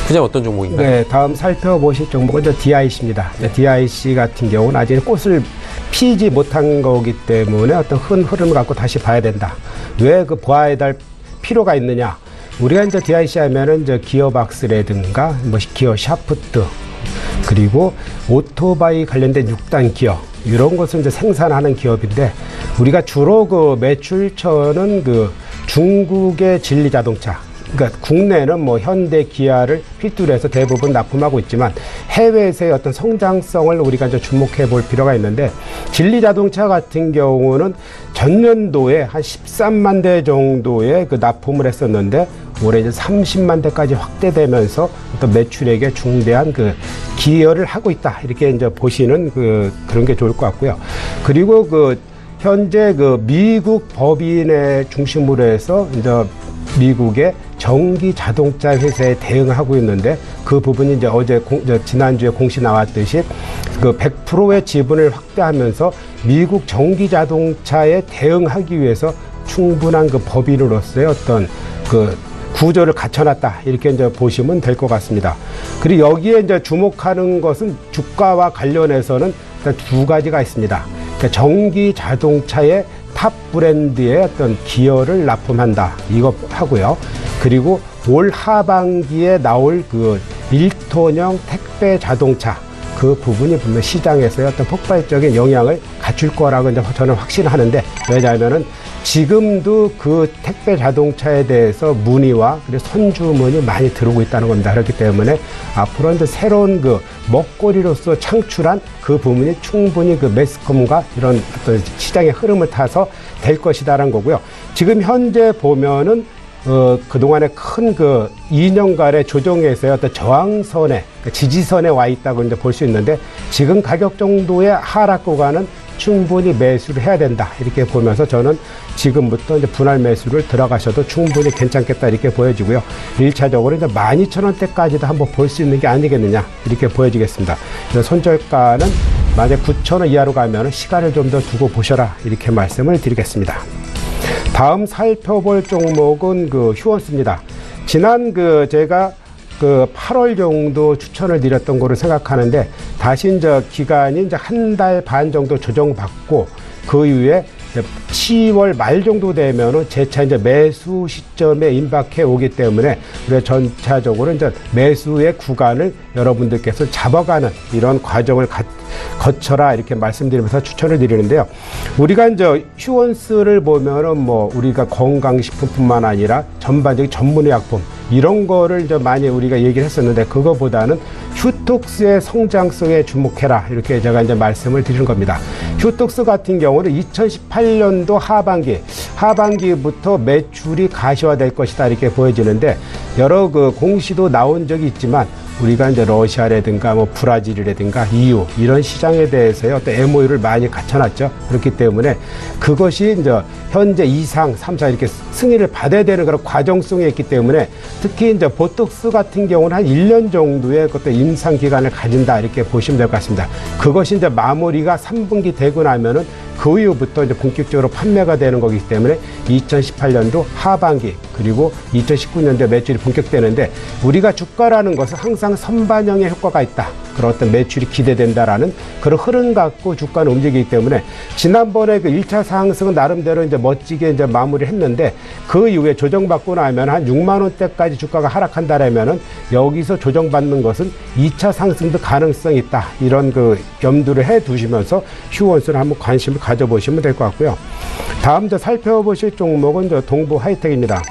부장 어떤 종목인가요? 네, 다음 살펴보실 종목은 DIC입니다. 네. DIC 같은 경우는 아직 꽃을 피지 못한 거기 때문에 어떤 큰 흐름을 갖고 다시 봐야 된다. 왜 그 보아야 될 필요가 있느냐? 우리가 이제 DIC 하면은 이제 기어박스라든가 뭐 기어 샤프트 그리고 오토바이 관련된 6단 기업 이런 것을 이제 생산하는 기업인데 우리가 주로 그 매출처는 그 중국의 진리 자동차 그러니까 국내는 뭐 현대, 기아를 필두로 해서 대부분 납품하고 있지만 해외에서의 어떤 성장성을 우리가 이제 주목해 볼 필요가 있는데 진리 자동차 같은 경우는 전년도에 한 13만 대 정도의 그 납품을 했었는데 올해 이제 30만 대까지 확대되면서 어떤 매출액에 중대한 그 기여를 하고 있다. 이렇게 이제 보시는 그런 게 좋을 것 같고요. 그리고 현재 미국 법인의 중심으로 해서 이제 미국의 전기 자동차 회사에 대응하고 있는데 그 부분이 이제 지난주에 공시 나왔듯이 100%의 지분을 확대하면서 미국 전기 자동차에 대응하기 위해서 충분한 법인으로서의 어떤 구조를 갖춰놨다. 이렇게 이제 보시면 될 것 같습니다. 그리고 여기에 이제 주목하는 것은 주가와 관련해서는 일단 두 가지가 있습니다. 그러니까 전기 자동차의 탑 브랜드의 어떤 기여를 납품한다. 이거 하고요. 그리고 올 하반기에 나올 1톤형 택배 자동차 그 부분이 분명 시장에서의 어떤 폭발적인 영향을 갖출 거라고 이제 저는 확신하는데 왜냐하면은 지금도 그 택배 자동차에 대해서 문의와 그리고 선주문이 많이 들어오고 있다는 겁니다. 그렇기 때문에 앞으로 이제 새로운 먹거리로서 창출한 그 부분이 충분히 매스컴과 이런 어떤 시장의 흐름을 타서 될 것이다라는 거고요. 지금 현재 보면은 그동안에 큰 2년간의 조정에서의 어떤 저항선에, 지지선에 와 있다고 이제 볼 수 있는데 지금 가격 정도의 하락 구간은 충분히 매수를 해야 된다. 이렇게 보면서 저는 지금부터 이제 분할 매수를 들어가셔도 충분히 괜찮겠다. 이렇게 보여지고요. 1차적으로 이제 12,000원대까지도 한번 볼 수 있는 게 아니겠느냐. 이렇게 보여지겠습니다. 그래서 손절가는 만약 9,000원 이하로 가면 시간을 좀 더 두고 보셔라. 이렇게 말씀을 드리겠습니다. 다음 살펴볼 종목은 휴원스입니다. 지난 제가 8월 정도 추천을 드렸던 거로 생각하는데 다시 이제 기간이 이제 한 달 반 정도 조정받고 그 이후에 10월 말 정도 되면은 재차 이제 매수 시점에 임박해 오기 때문에 우리가 전차적으로 이제 매수의 구간을 여러분들께서 잡아가는 이런 과정을 거쳐라 이렇게 말씀드리면서 추천을 드리는데요. 우리가 이제 휴원스를 보면은 우리가 건강식품뿐만 아니라 전반적인 전문의약품 이런 거를 이제 많이 우리가 얘기를 했었는데 그거보다는 휴톡스의 성장성에 주목해라 이렇게 제가 이제 말씀을 드리는 겁니다. 휴톡스 같은 경우는 2018년도 하반기부터 매출이 가시화될 것이다 이렇게 보여지는데 여러 공시도 나온 적이 있지만 우리가 이제 러시아라든가 브라질이라든가 EU 이런 시장에 대해서의 어떤 MOU를 많이 갖춰놨죠. 그렇기 때문에 그것이 이제 현재 2상, 3상 이렇게 승인을 받아야 되는 그런 과정성이 있기 때문에 특히 이제 보톡스 같은 경우는 한 1년 정도의 어떤 임상 기간을 가진다 이렇게 보시면 될 것 같습니다. 그것이 이제 마무리가 3분기 되고 나면은 그 이후부터 이제 본격적으로 판매가 되는 거기 때문에 2018년도 하반기 그리고 2019년도에 매출이 본격되는데 우리가 주가라는 것은 항상 선반영의 효과가 있다. 그런 어떤 매출이 기대된다라는 그런 흐름 갖고 주가는 움직이기 때문에 지난번에 1차 상승은 나름대로 이제 멋지게 이제 마무리했는데 그 이후에 조정받고 나면 한 6만 원대까지 주가가 하락한다라면은 여기서 조정받는 것은 2차 상승도 가능성이 있다. 이런 염두를 해 두시면서 휴원스를 한번 관심을 가져보시면 될 것 같고요. 다음 이제 살펴보실 종목은 이제 동부 하이텍입니다.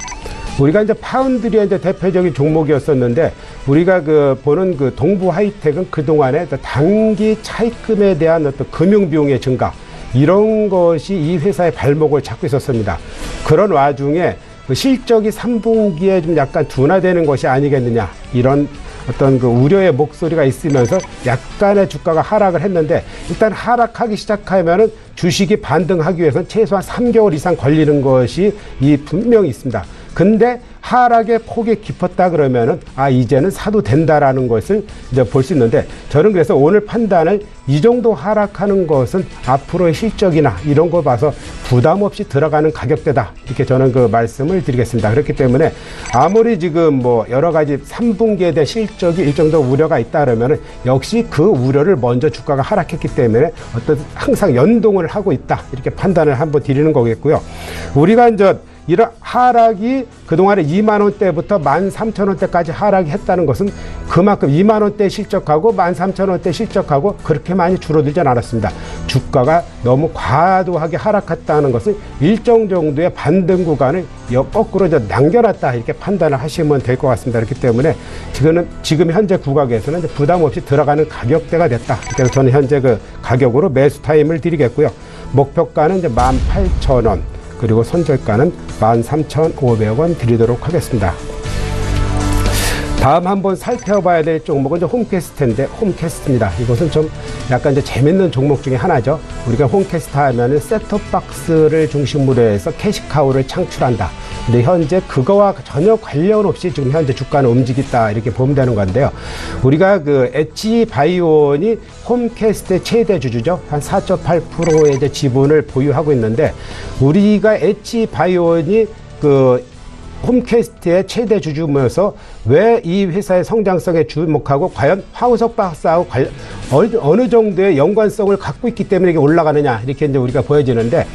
우리가 이제 파운드리의 이제 대표적인 종목이었었는데 우리가 보는 동부 하이텍은 그동안에 단기 차입금에 대한 어떤 금융 비용의 증가 이런 것이 이 회사의 발목을 잡고 있었습니다. 그런 와중에 실적이 3분기에 좀 약간 둔화되는 것이 아니겠느냐 이런 어떤 우려의 목소리가 있으면서 약간의 주가가 하락을 했는데 일단 하락하기 시작하면은 주식이 반등하기 위해서는 최소한 3개월 이상 걸리는 것이 분명히 있습니다. 근데 하락의 폭이 깊었다 그러면은 이제는 사도 된다라는 것을 이제 볼 수 있는데 저는 그래서 오늘 판단을 이 정도 하락하는 것은 앞으로의 실적이나 이런 거 봐서 부담 없이 들어가는 가격대다 이렇게 저는 말씀을 드리겠습니다. 그렇기 때문에 아무리 지금 여러 가지 3분기에 대한 실적이 일정도 우려가 있다 그러면은 역시 그 우려를 먼저 주가가 하락했기 때문에 어떤 항상 연동을 하고 있다 이렇게 판단을 한번 드리는 거겠고요. 우리가 이제 이런 하락이 그동안에 2만 원대부터 13,000원대까지 하락이 했다는 것은 그만큼 2만 원대 실적하고 13,000원대 실적하고 그렇게 많이 줄어들지 않았습니다. 주가가 너무 과도하게 하락했다는 것은 일정 정도의 반등 구간을 거꾸로 이제 남겨놨다 이렇게 판단을 하시면 될 것 같습니다. 그렇기 때문에 지금 현재 구간에서는 부담 없이 들어가는 가격대가 됐다. 그래서 저는 현재 그 가격으로 매수 타임을 드리겠고요. 목표가는 이제 18,000원. 그리고 손절가는 13,500원 드리도록 하겠습니다. 다음 한번 살펴봐야 될 종목은 이제 홈캐스트입니다. 이것은 좀 약간 이제 재밌는 종목 중에 하나죠. 우리가 홈캐스트 하면은 셋톱박스를 중심으로 해서 캐시카우를 창출한다. 근데 현재 그거와 전혀 관련 없이 지금 현재 주가는 움직이다 이렇게 보면 되는 건데요. 우리가 그 엣지바이오원이 홈캐스트의 최대 주주죠. 한 4.8%의 이제 지분을 보유하고 있는데 우리가 엣지바이오원이 그 홈캐스트의 최대 주주면서 왜 이 회사의 성장성에 주목하고 과연 황우석 박사하고 어느 정도의 연관성을 갖고 있기 때문에 이게 올라가느냐 이렇게 이제 우리가 보여지는데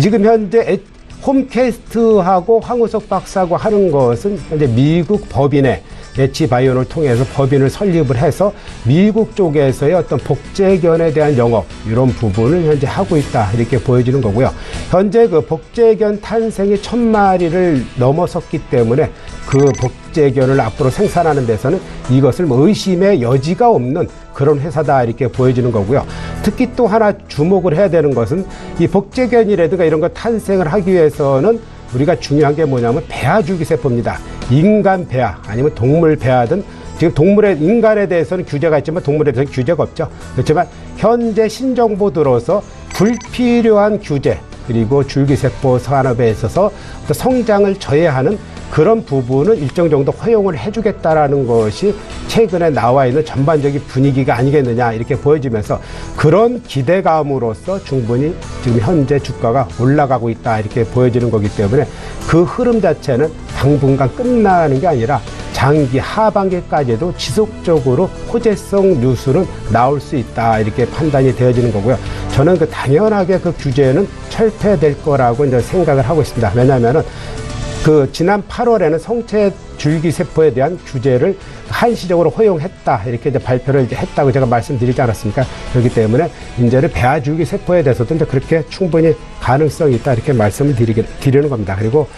지금 현재 홈캐스트하고 황우석 박사하고 하는 것은 현재 미국 법인의 엣지바이오를 통해서 법인을 설립을 해서 미국 쪽에서의 어떤 복제견에 대한 영업 이런 부분을 현재 하고 있다 이렇게 보여지는 거고요. 현재 그 복제견 탄생이 1,000마리를 넘어섰기 때문에 그 복제견을 앞으로 생산하는 데서는 이것을 의심의 여지가 없는 그런 회사다 이렇게 보여지는 거고요. 특히 또 하나 주목을 해야 되는 것은 이 복제견이라든가 이런 거 탄생을 하기 위해서는 우리가 중요한 게 뭐냐면 배아줄기세포입니다. 인간 배아 아니면 동물 배아든 지금 인간에 대해서는 규제가 있지만 동물에 대해서는 규제가 없죠. 그렇지만 현재 신정부 들어서 불필요한 규제 그리고 줄기세포 산업에 있어서 성장을 저해하는 그런 부분은 일정 정도 허용을 해주겠다라는 것이 최근에 나와 있는 전반적인 분위기가 아니겠느냐 이렇게 보여지면서 그런 기대감으로서 충분히 지금 현재 주가가 올라가고 있다 이렇게 보여지는 거기 때문에 그 흐름 자체는 당분간 끝나는 게 아니라 장기 하반기까지도 지속적으로 호재성 뉴스는 나올 수 있다 이렇게 판단이 되어지는 거고요. 저는 당연하게 그 규제는 철폐될 거라고 이제 생각을 하고 있습니다. 왜냐하면은 지난 8월에는 성체 줄기세포에 대한 규제를 한시적으로 허용했다 이렇게 이제 발표를 이제 했다고 제가 말씀드리지 않았습니까? 그렇기 때문에 이제는 배아줄기세포에 대해서도 이제 그렇게 충분히 가능성이 있다 이렇게 말씀을 드리는 겁니다. 그리고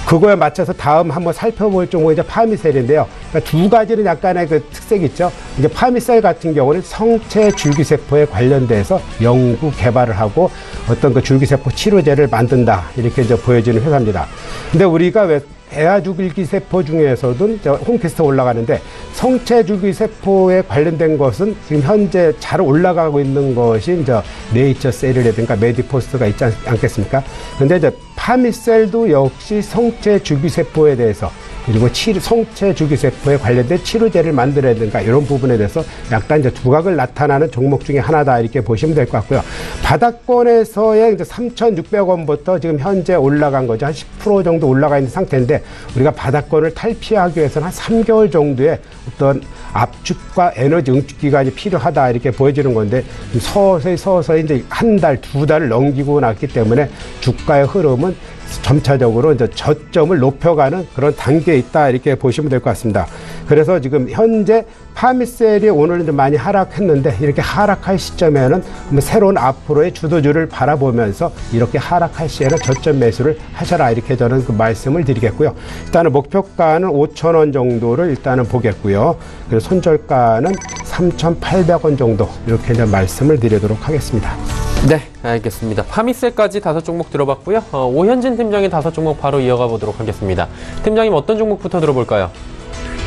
그거에 맞춰서 다음 한번 살펴볼 종목이 이제 파미셀인데요. 그러니까 두 가지는 약간의 그 특색이 있죠. 이제 파미셀 같은 경우는 성체 줄기세포에 관련돼서 연구 개발을 하고 어떤 그 줄기세포 치료제를 만든다 이렇게 이제 보여지는 회사입니다. 근데 우리가 왜 배아줄기세포 중에서도 홈캐스트 올라가는데 성체 줄기세포에 관련된 것은 지금 현재 잘 올라가고 있는 것이 이제 네이처셀이라든가 메디포스트가 있지 않겠습니까? 근데 이제 파미셀도 역시 성체 줄기세포에 대해서 그리고 성체 줄기세포에 관련된 치료제를 만들어야된가 이런 부분에 대해서 약간 이제 두각을 나타나는 종목 중에 하나다 이렇게 보시면 될 것 같고요. 바닥권에서의 이제 3,600원부터 지금 현재 올라간 거죠. 한 10% 정도 올라가 있는 상태인데 우리가 바닥권을 탈피하기 위해서는 한 3개월 정도의 어떤 압축과 에너지 응축 기간이 필요하다 이렇게 보여지는 건데 서서히 이제 한 달, 두 달을 넘기고 났기 때문에 주가의 흐름은 점차적으로 이제 저점을 높여가는 그런 단계에 있다 이렇게 보시면 될 것 같습니다. 그래서 지금 현재 파미셀이 오늘 이제 많이 하락했는데 이렇게 하락할 시점에는 새로운 앞으로의 주도주를 바라보면서 이렇게 하락할 시에는 저점 매수를 하셔라 이렇게 저는 그 말씀을 드리겠고요. 일단은 목표가는 5,000원 정도를 일단은 보겠고요. 그리고 손절가는 3,800원 정도 이렇게 이제 말씀을 드리도록 하겠습니다. 네, 알겠습니다. 파미셀까지 5종목 들어봤고요. 오현진 팀장의 5종목 바로 이어가 보도록 하겠습니다. 팀장님 어떤 종목부터 들어볼까요?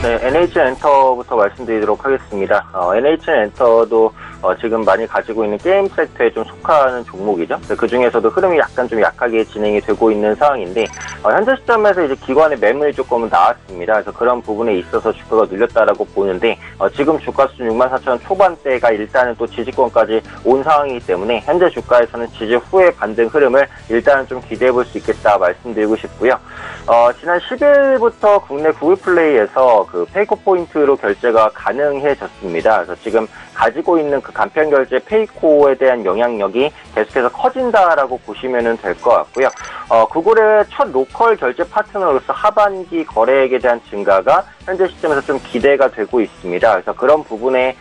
네, NH엔터부터 말씀드리도록 하겠습니다. NH엔터도 지금 많이 가지고 있는 게임 섹터에 좀 속하는 종목이죠. 그 중에서도 흐름이 약간 좀 약하게 진행이 되고 있는 상황인데, 현재 시점에서 이제 기관의 매물이 조금은 나왔습니다. 그래서 그런 부분에 있어서 주가가 눌렸다라고 보는데, 지금 주가 수준 64,000원 초반대가 일단은 또 지지권까지 온 상황이기 때문에, 현재 주가에서는 지지 후의 반등 흐름을 일단은 좀 기대해 볼 수 있겠다 말씀드리고 싶고요. 지난 10일부터 국내 구글 플레이에서 그 페이커 포인트로 결제가 가능해졌습니다. 그래서 지금 가지고 있는 그 간편결제 페이코에 대한 영향력이 계속해서 커진다라고 보시면 될 것 같고요. 구글의 첫 로컬 결제 파트너로서 하반기 거래액에 대한 증가가 현재 시점에서 좀 기대가 되고 있습니다. 그래서 그런 부분에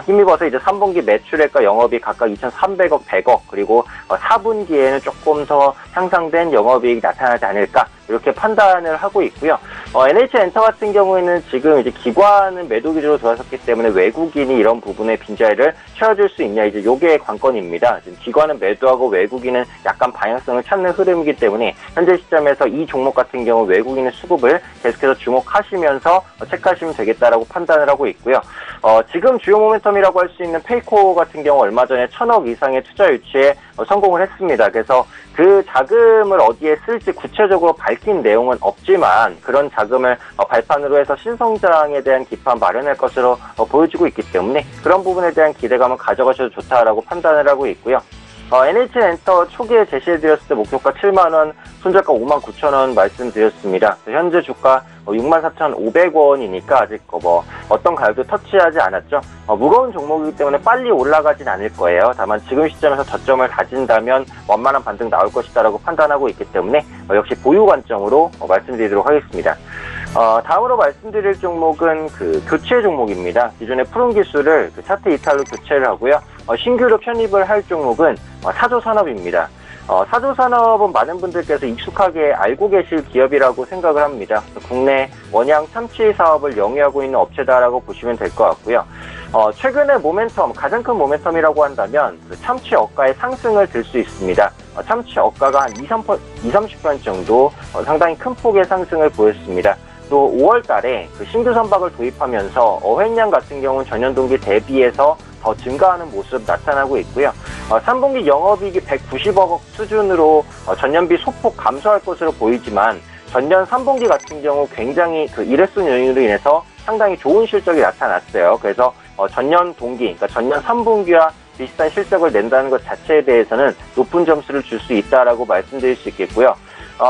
힘입어서 이제 3분기 매출액과 영업이익 각각 2,300억, 100억, 그리고 4분기에는 조금 더 향상된 영업이익이 나타나지 않을까, 이렇게 판단을 하고 있고요. NH엔터 같은 경우에는 지금 이제 기관은 매도 기조로 들어섰기 때문에 외국인이 이런 부분에 빈자리를 채워줄 수 있냐, 이제 요게 관건입니다. 지금 기관은 매도하고 외국인은 약간 방향성을 찾는 흐름이기 때문에 현재 시점에서 이 종목 같은 경우 외국인의 수급을 계속해서 주목하시면서 체크하시면 되겠다라고 판단을 하고 있고요. 지금 주요 모멘텀이라고 할 수 있는 페이코 같은 경우 얼마 전에 1,000억 이상의 투자 유치에 성공을 했습니다. 그래서 그 자금을 어디에 쓸지 구체적으로 밝힌 내용은 없지만 그런 자금을 발판으로 해서 신성장에 대한 기반 마련할 것으로 보여지고 있기 때문에 그런 부분에 대한 기대감을 가져가셔도 좋다라고 판단을 하고 있고요. NH엔터 초기에 제시해드렸을 때 목표가 7만원, 손절가 59,000원 말씀드렸습니다. 현재 주가 64,500원이니까 아직 어떤 가격도 터치하지 않았죠. 무거운 종목이기 때문에 빨리 올라가진 않을 거예요. 다만 지금 시점에서 저점을 다진다면 원만한 반등 나올 것이다라고 판단하고 있기 때문에 역시 보유 관점으로 말씀드리도록 하겠습니다. 다음으로 말씀드릴 종목은 교체 종목입니다. 기존의 푸른 기술을 차트 이탈로 교체를 하고요. 신규로 편입을 할 종목은 사조산업입니다. 사조산업은 많은 분들께서 익숙하게 알고 계실 기업이라고 생각을 합니다. 국내 원양 참치 사업을 영위하고 있는 업체다라고 보시면 될 것 같고요. 최근의 모멘텀, 가장 큰 모멘텀이라고 한다면 참치 어가의 상승을 들 수 있습니다. 참치 어가가 한 20-30% 정도 상당히 큰 폭의 상승을 보였습니다. 또 5월 달에 신규 선박을 도입하면서 어획량 같은 경우는 전년 동기 대비해서 더 증가하는 모습 나타나고 있고요. 3분기 영업이익이 190억 수준으로 전년비 소폭 감소할 것으로 보이지만 전년 3분기 같은 경우 굉장히 일회성 요인으로 인해서 상당히 좋은 실적이 나타났어요. 그래서 전년 동기, 그러니까 전년 3분기와 비슷한 실적을 낸다는 것 자체에 대해서는 높은 점수를 줄 수 있다라고 말씀드릴 수 있겠고요.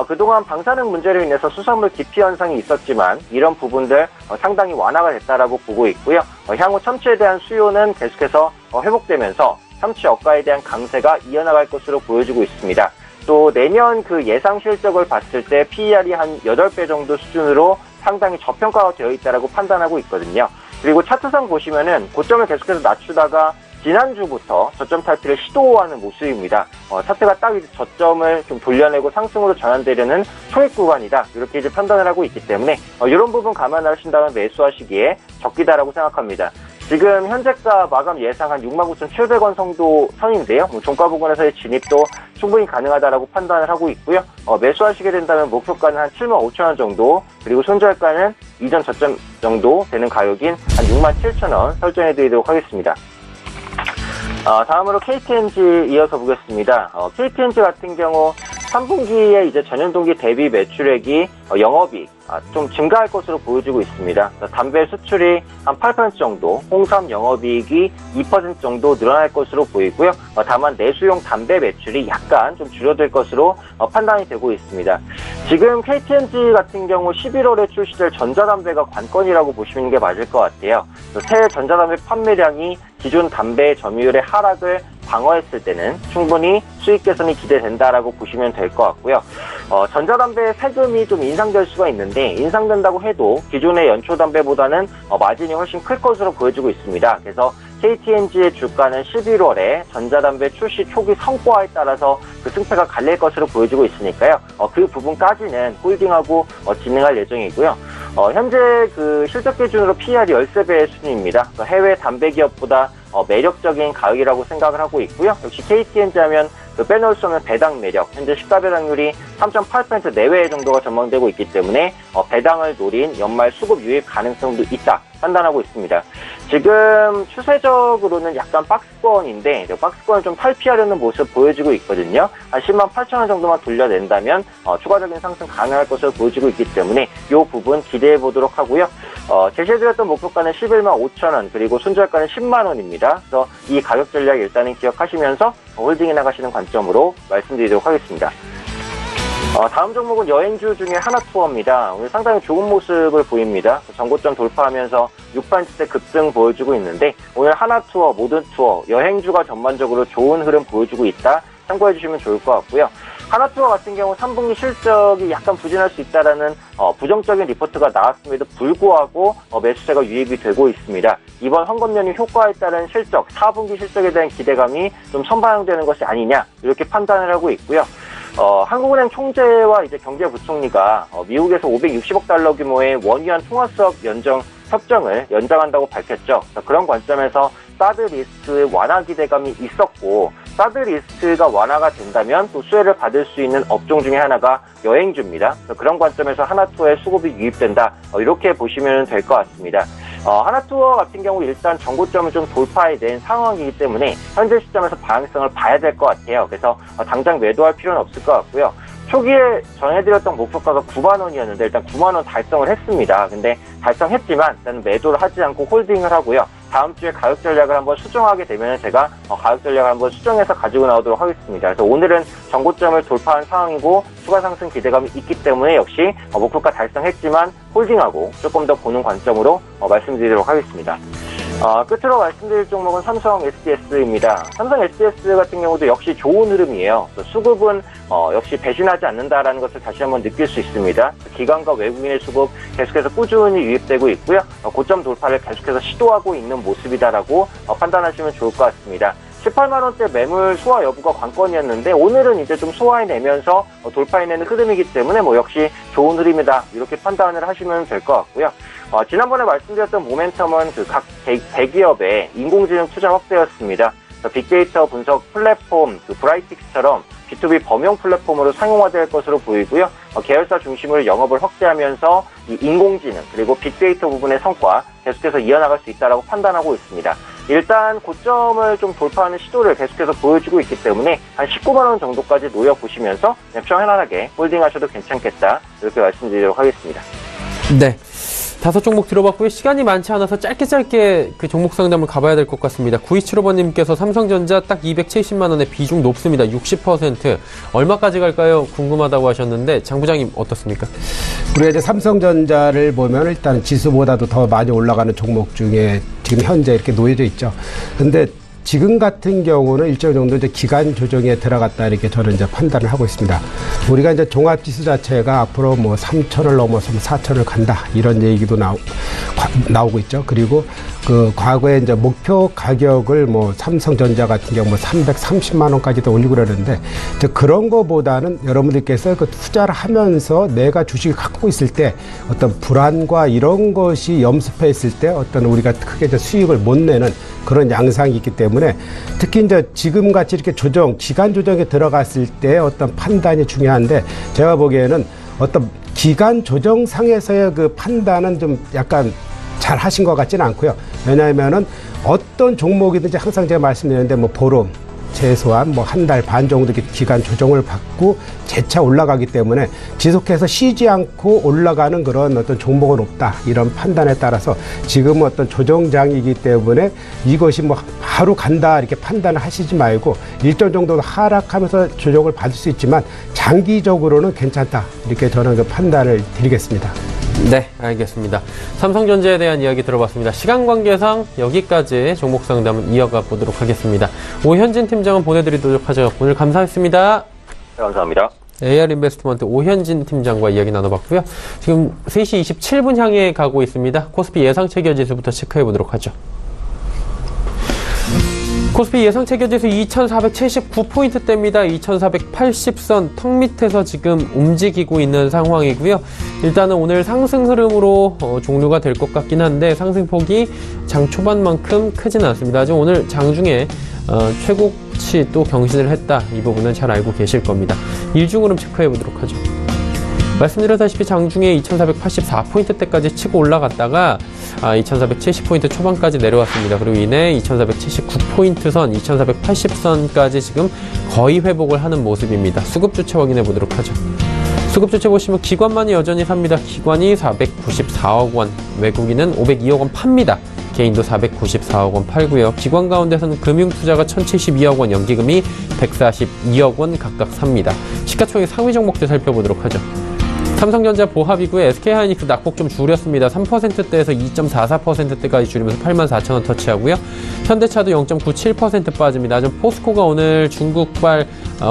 그동안 방사능 문제로 인해서 수산물 기피 현상이 있었지만 이런 부분들 상당히 완화가 됐다라고 보고 있고요. 향후 참치에 대한 수요는 계속해서 회복되면서 참치 어가에 대한 강세가 이어나갈 것으로 보여지고 있습니다. 또 내년 예상 실적을 봤을 때 PER이 한 8배 정도 수준으로 상당히 저평가가 되어 있다라고 판단하고 있거든요. 그리고 차트상 보시면은 고점을 계속해서 낮추다가 지난주부터 저점 탈피를 시도하는 모습입니다. 차트가 딱 이제 저점을 좀 돌려내고 상승으로 전환되려는 초입 구간이다, 이렇게 이제 판단을 하고 있기 때문에 이런 부분 감안하신다면 매수하시기에 적기다라고 생각합니다. 지금 현재가 마감 예상 한 69,700원 정도 선인데요. 종가 부근에서의 진입도 충분히 가능하다라고 판단을 하고 있고요. 매수하시게 된다면 목표가는 한 75,000원 정도, 그리고 손절가는 이전 저점 정도 되는 가격인 한 67,000원 설정해드리도록 하겠습니다. 다음으로 KTNG 이어서 보겠습니다. KTNG 같은 경우 3분기에 이제 전년 동기 대비 매출액이 영업이익 좀 증가할 것으로 보여지고 있습니다. 담배 수출이 한 8% 정도, 홍삼 영업이익이 2% 정도 늘어날 것으로 보이고요. 다만 내수용 담배 매출이 약간 좀 줄어들 것으로 판단이 되고 있습니다. 지금 KTNG 같은 경우 11월에 출시될 전자담배가 관건이라고 보시는 게 맞을 것 같아요. 새 전자담배 판매량이 기존 담배 점유율의 하락을 방어했을 때는 충분히 수익 개선이 기대된다라고 보시면 될 것 같고요. 전자담배 세금이 좀 인상될 수가 있는데 인상된다고 해도 기존의 연초담배보다는 마진이 훨씬 클 것으로 보여지고 있습니다. 그래서 KTNG의 주가는 11월에 전자담배 출시 초기 성과에 따라서 승패가 갈릴 것으로 보여지고 있으니까요. 그 부분까지는 홀딩하고 진행할 예정이고요. 현재 실적 기준으로 PER이 13배의 수준입니다. 해외 담배 기업보다 매력적인 가격이라고 생각을 하고 있고요. 역시 KTNG 하면 빼놓을 수 없는 배당 매력, 현재 시가 배당률이 3.8% 내외 정도가 전망되고 있기 때문에 배당을 노린 연말 수급 유입 가능성도 있다 판단하고 있습니다. 지금 추세적으로는 약간 박스권인데 박스권을 좀 탈피하려는 모습 보여지고 있거든요. 한 108,000원 정도만 돌려낸다면 추가적인 상승 가능할 것으로 보여지고 있기 때문에 이 부분 기대해 보도록 하고요. 제시해드렸던 목표가는 1150,000원, 그리고 손절가는 10만원입니다. 그래서 이 가격 전략 일단은 기억하시면서 홀딩해 나가시는 관점으로 말씀드리도록 하겠습니다. 다음 종목은 여행주 중에 하나투어입니다. 오늘 상당히 좋은 모습을 보입니다. 전고점 돌파하면서 6%대 급등 보여주고 있는데 오늘 하나투어, 모든투어, 여행주가 전반적으로 좋은 흐름 보여주고 있다, 참고해 주시면 좋을 것 같고요. 하나투어 같은 경우 3분기 실적이 약간 부진할 수 있다라는 부정적인 리포트가 나왔음에도 불구하고 매수세가 유입이 되고 있습니다. 이번 헌금 연휴 효과에 따른 실적, 4분기 실적에 대한 기대감이 좀 선반영되는 것이 아니냐 이렇게 판단을 하고 있고요. 한국은행 총재와 이제 경제부총리가 미국에서 560억 달러 규모의 원유한 통화수업 협정을 연장한다고 밝혔죠. 그런 관점에서 사드 리스크 완화 기대감이 있었고, 사드 리스크가 완화가 된다면 또 수혜를 받을 수 있는 업종 중에 하나가 여행주입니다. 그런 관점에서 하나투어에 수급이 유입된다. 이렇게 보시면 될 것 같습니다. 하나투어 같은 경우 일단 정고점을 좀 돌파해낸 상황이기 때문에 현재 시점에서 방향성을 봐야 될 것 같아요. 그래서 당장 매도할 필요는 없을 것 같고요. 초기에 전해드렸던 목표가가 9만 원이었는데 일단 9만 원 달성을 했습니다. 근데 달성했지만 일단 매도를 하지 않고 홀딩을 하고요. 다음 주에 가격 전략을 한번 수정하게 되면 제가 가격 전략을 한번 수정해서 가지고 나오도록 하겠습니다. 그래서 오늘은 정고점을 돌파한 상황이고 추가 상승 기대감이 있기 때문에 역시 목표가 달성했지만 홀딩하고 조금 더 보는 관점으로 말씀드리도록 하겠습니다. 끝으로 말씀드릴 종목은 삼성 SDS입니다. 삼성 SDS 같은 경우도 역시 좋은 흐름이에요. 수급은 역시 배신하지 않는다라는 것을 다시 한번 느낄 수 있습니다. 기관과 외국인의 수급 계속해서 꾸준히 유입되고 있고요. 고점 돌파를 계속해서 시도하고 있는 모습이다라고 판단하시면 좋을 것 같습니다. 18만 원대 매물 소화 여부가 관건이었는데 오늘은 이제 좀 소화해내면서 돌파해내는 흐름이기 때문에 역시 좋은 흐름이다 이렇게 판단을 하시면 될 것 같고요. 지난번에 말씀드렸던 모멘텀은 각 대기업의 인공지능 투자 확대였습니다. 빅데이터 분석 플랫폼 브라이틱스처럼 B2B 범용 플랫폼으로 상용화될 것으로 보이고요. 계열사 중심으로 영업을 확대하면서 이 인공지능 그리고 빅데이터 부분의 성과 계속해서 이어나갈 수 있다고 판단하고 있습니다. 일단 고점을 좀 돌파하는 시도를 계속해서 보여주고 있기 때문에 한 19만 원 정도까지 노려보시면서 편안하게 홀딩하셔도 괜찮겠다 이렇게 말씀드리도록 하겠습니다. 네. 5종목 들어봤고요. 시간이 많지 않아서 짧게 그 종목 상담을 가봐야 될 것 같습니다. 9275번님께서 삼성전자 딱 270만 원의 비중 높습니다. 60%. 얼마까지 갈까요? 궁금하다고 하셨는데 장 부장님 어떻습니까? 우리가 이제 삼성전자를 보면 일단 지수보다도 더 많이 올라가는 종목 중에 지금 현재 이렇게 놓여져 있죠. 근데 지금 같은 경우는 일정 정도 이제 기간 조정에 들어갔다 이렇게 저는 이제 판단을 하고 있습니다. 우리가 이제 종합지수 자체가 앞으로 3,000을 넘어서 4,000을 간다 이런 얘기도 나오고 있죠. 그리고 그 과거에 이제 목표 가격을 삼성전자 같은 경우 330만 원까지도 올리고 그러는데 이제 그런 거보다는 여러분들께서 그 투자를 하면서 내가 주식을 갖고 있을 때 어떤 불안과 이런 것이 염습해 있을 때 어떤 우리가 크게 이제 수익을 못 내는 그런 양상이 있기 때문에 특히 이제 지금 같이 이렇게 기간 조정에 들어갔을 때 어떤 판단이 중요한데 제가 보기에는 어떤 기간 조정상에서의 그 판단은 좀 약간 잘 하신 것 같지는 않고요. 왜냐하면은 어떤 종목이든지 항상 제가 말씀드리는데 보름 최소한 한 달 반 정도 기간 조정을 받고 재차 올라가기 때문에 지속해서 쉬지 않고 올라가는 그런 어떤 종목은 없다. 이런 판단에 따라서 지금은 어떤 조정장이기 때문에 이것이 바로 간다 이렇게 판단을 하시지 말고 일정 정도 하락하면서 조정을 받을 수 있지만 장기적으로는 괜찮다. 이렇게 저는 그 판단을 드리겠습니다. 네, 알겠습니다. 삼성전자에 대한 이야기 들어봤습니다. 시간 관계상 여기까지 종목 상담은 이어가 보도록 하겠습니다. 오현진 팀장은 보내드리도록 하죠. 오늘 감사했습니다. 네, 감사합니다. AR인베스트먼트 오현진 팀장과 이야기 나눠봤고요. 지금 3시 27분 향해 가고 있습니다. 코스피 예상체결지수부터 체크해 보도록 하죠. 코스피 예상체결지수 2479포인트대입니다. 2480선 턱 밑에서 지금 움직이고 있는 상황이고요. 일단은 오늘 상승 흐름으로 종료가 될 것 같긴 한데 상승폭이 장 초반만큼 크지는 않습니다. 아직 오늘 장중에 최고치 또 경신을 했다. 이 부분은 잘 알고 계실 겁니다. 일중 흐름 체크해 보도록 하죠. 말씀드렸다시피 장중에 2484포인트대까지 치고 올라갔다가 2470포인트 초반까지 내려왔습니다. 그리고 이내 2479포인트 선, 2480선까지 지금 거의 회복을 하는 모습입니다. 수급 주체 확인해 보도록 하죠. 수급 주체 보시면 기관만이 여전히 삽니다. 기관이 494억 원, 외국인은 502억 원 팝니다. 개인도 494억 원 팔고요. 기관 가운데서는 금융투자가 1072억 원, 연기금이 142억 원 각각 삽니다. 시가총액 상위 종목들 살펴보도록 하죠. 삼성전자 보합이고요. SK하이닉스 낙폭 좀 줄였습니다. 3%대에서 2.44%대까지 줄이면서 84,000원 터치하고요. 현대차도 0.97% 빠집니다. 포스코가 오늘 중국발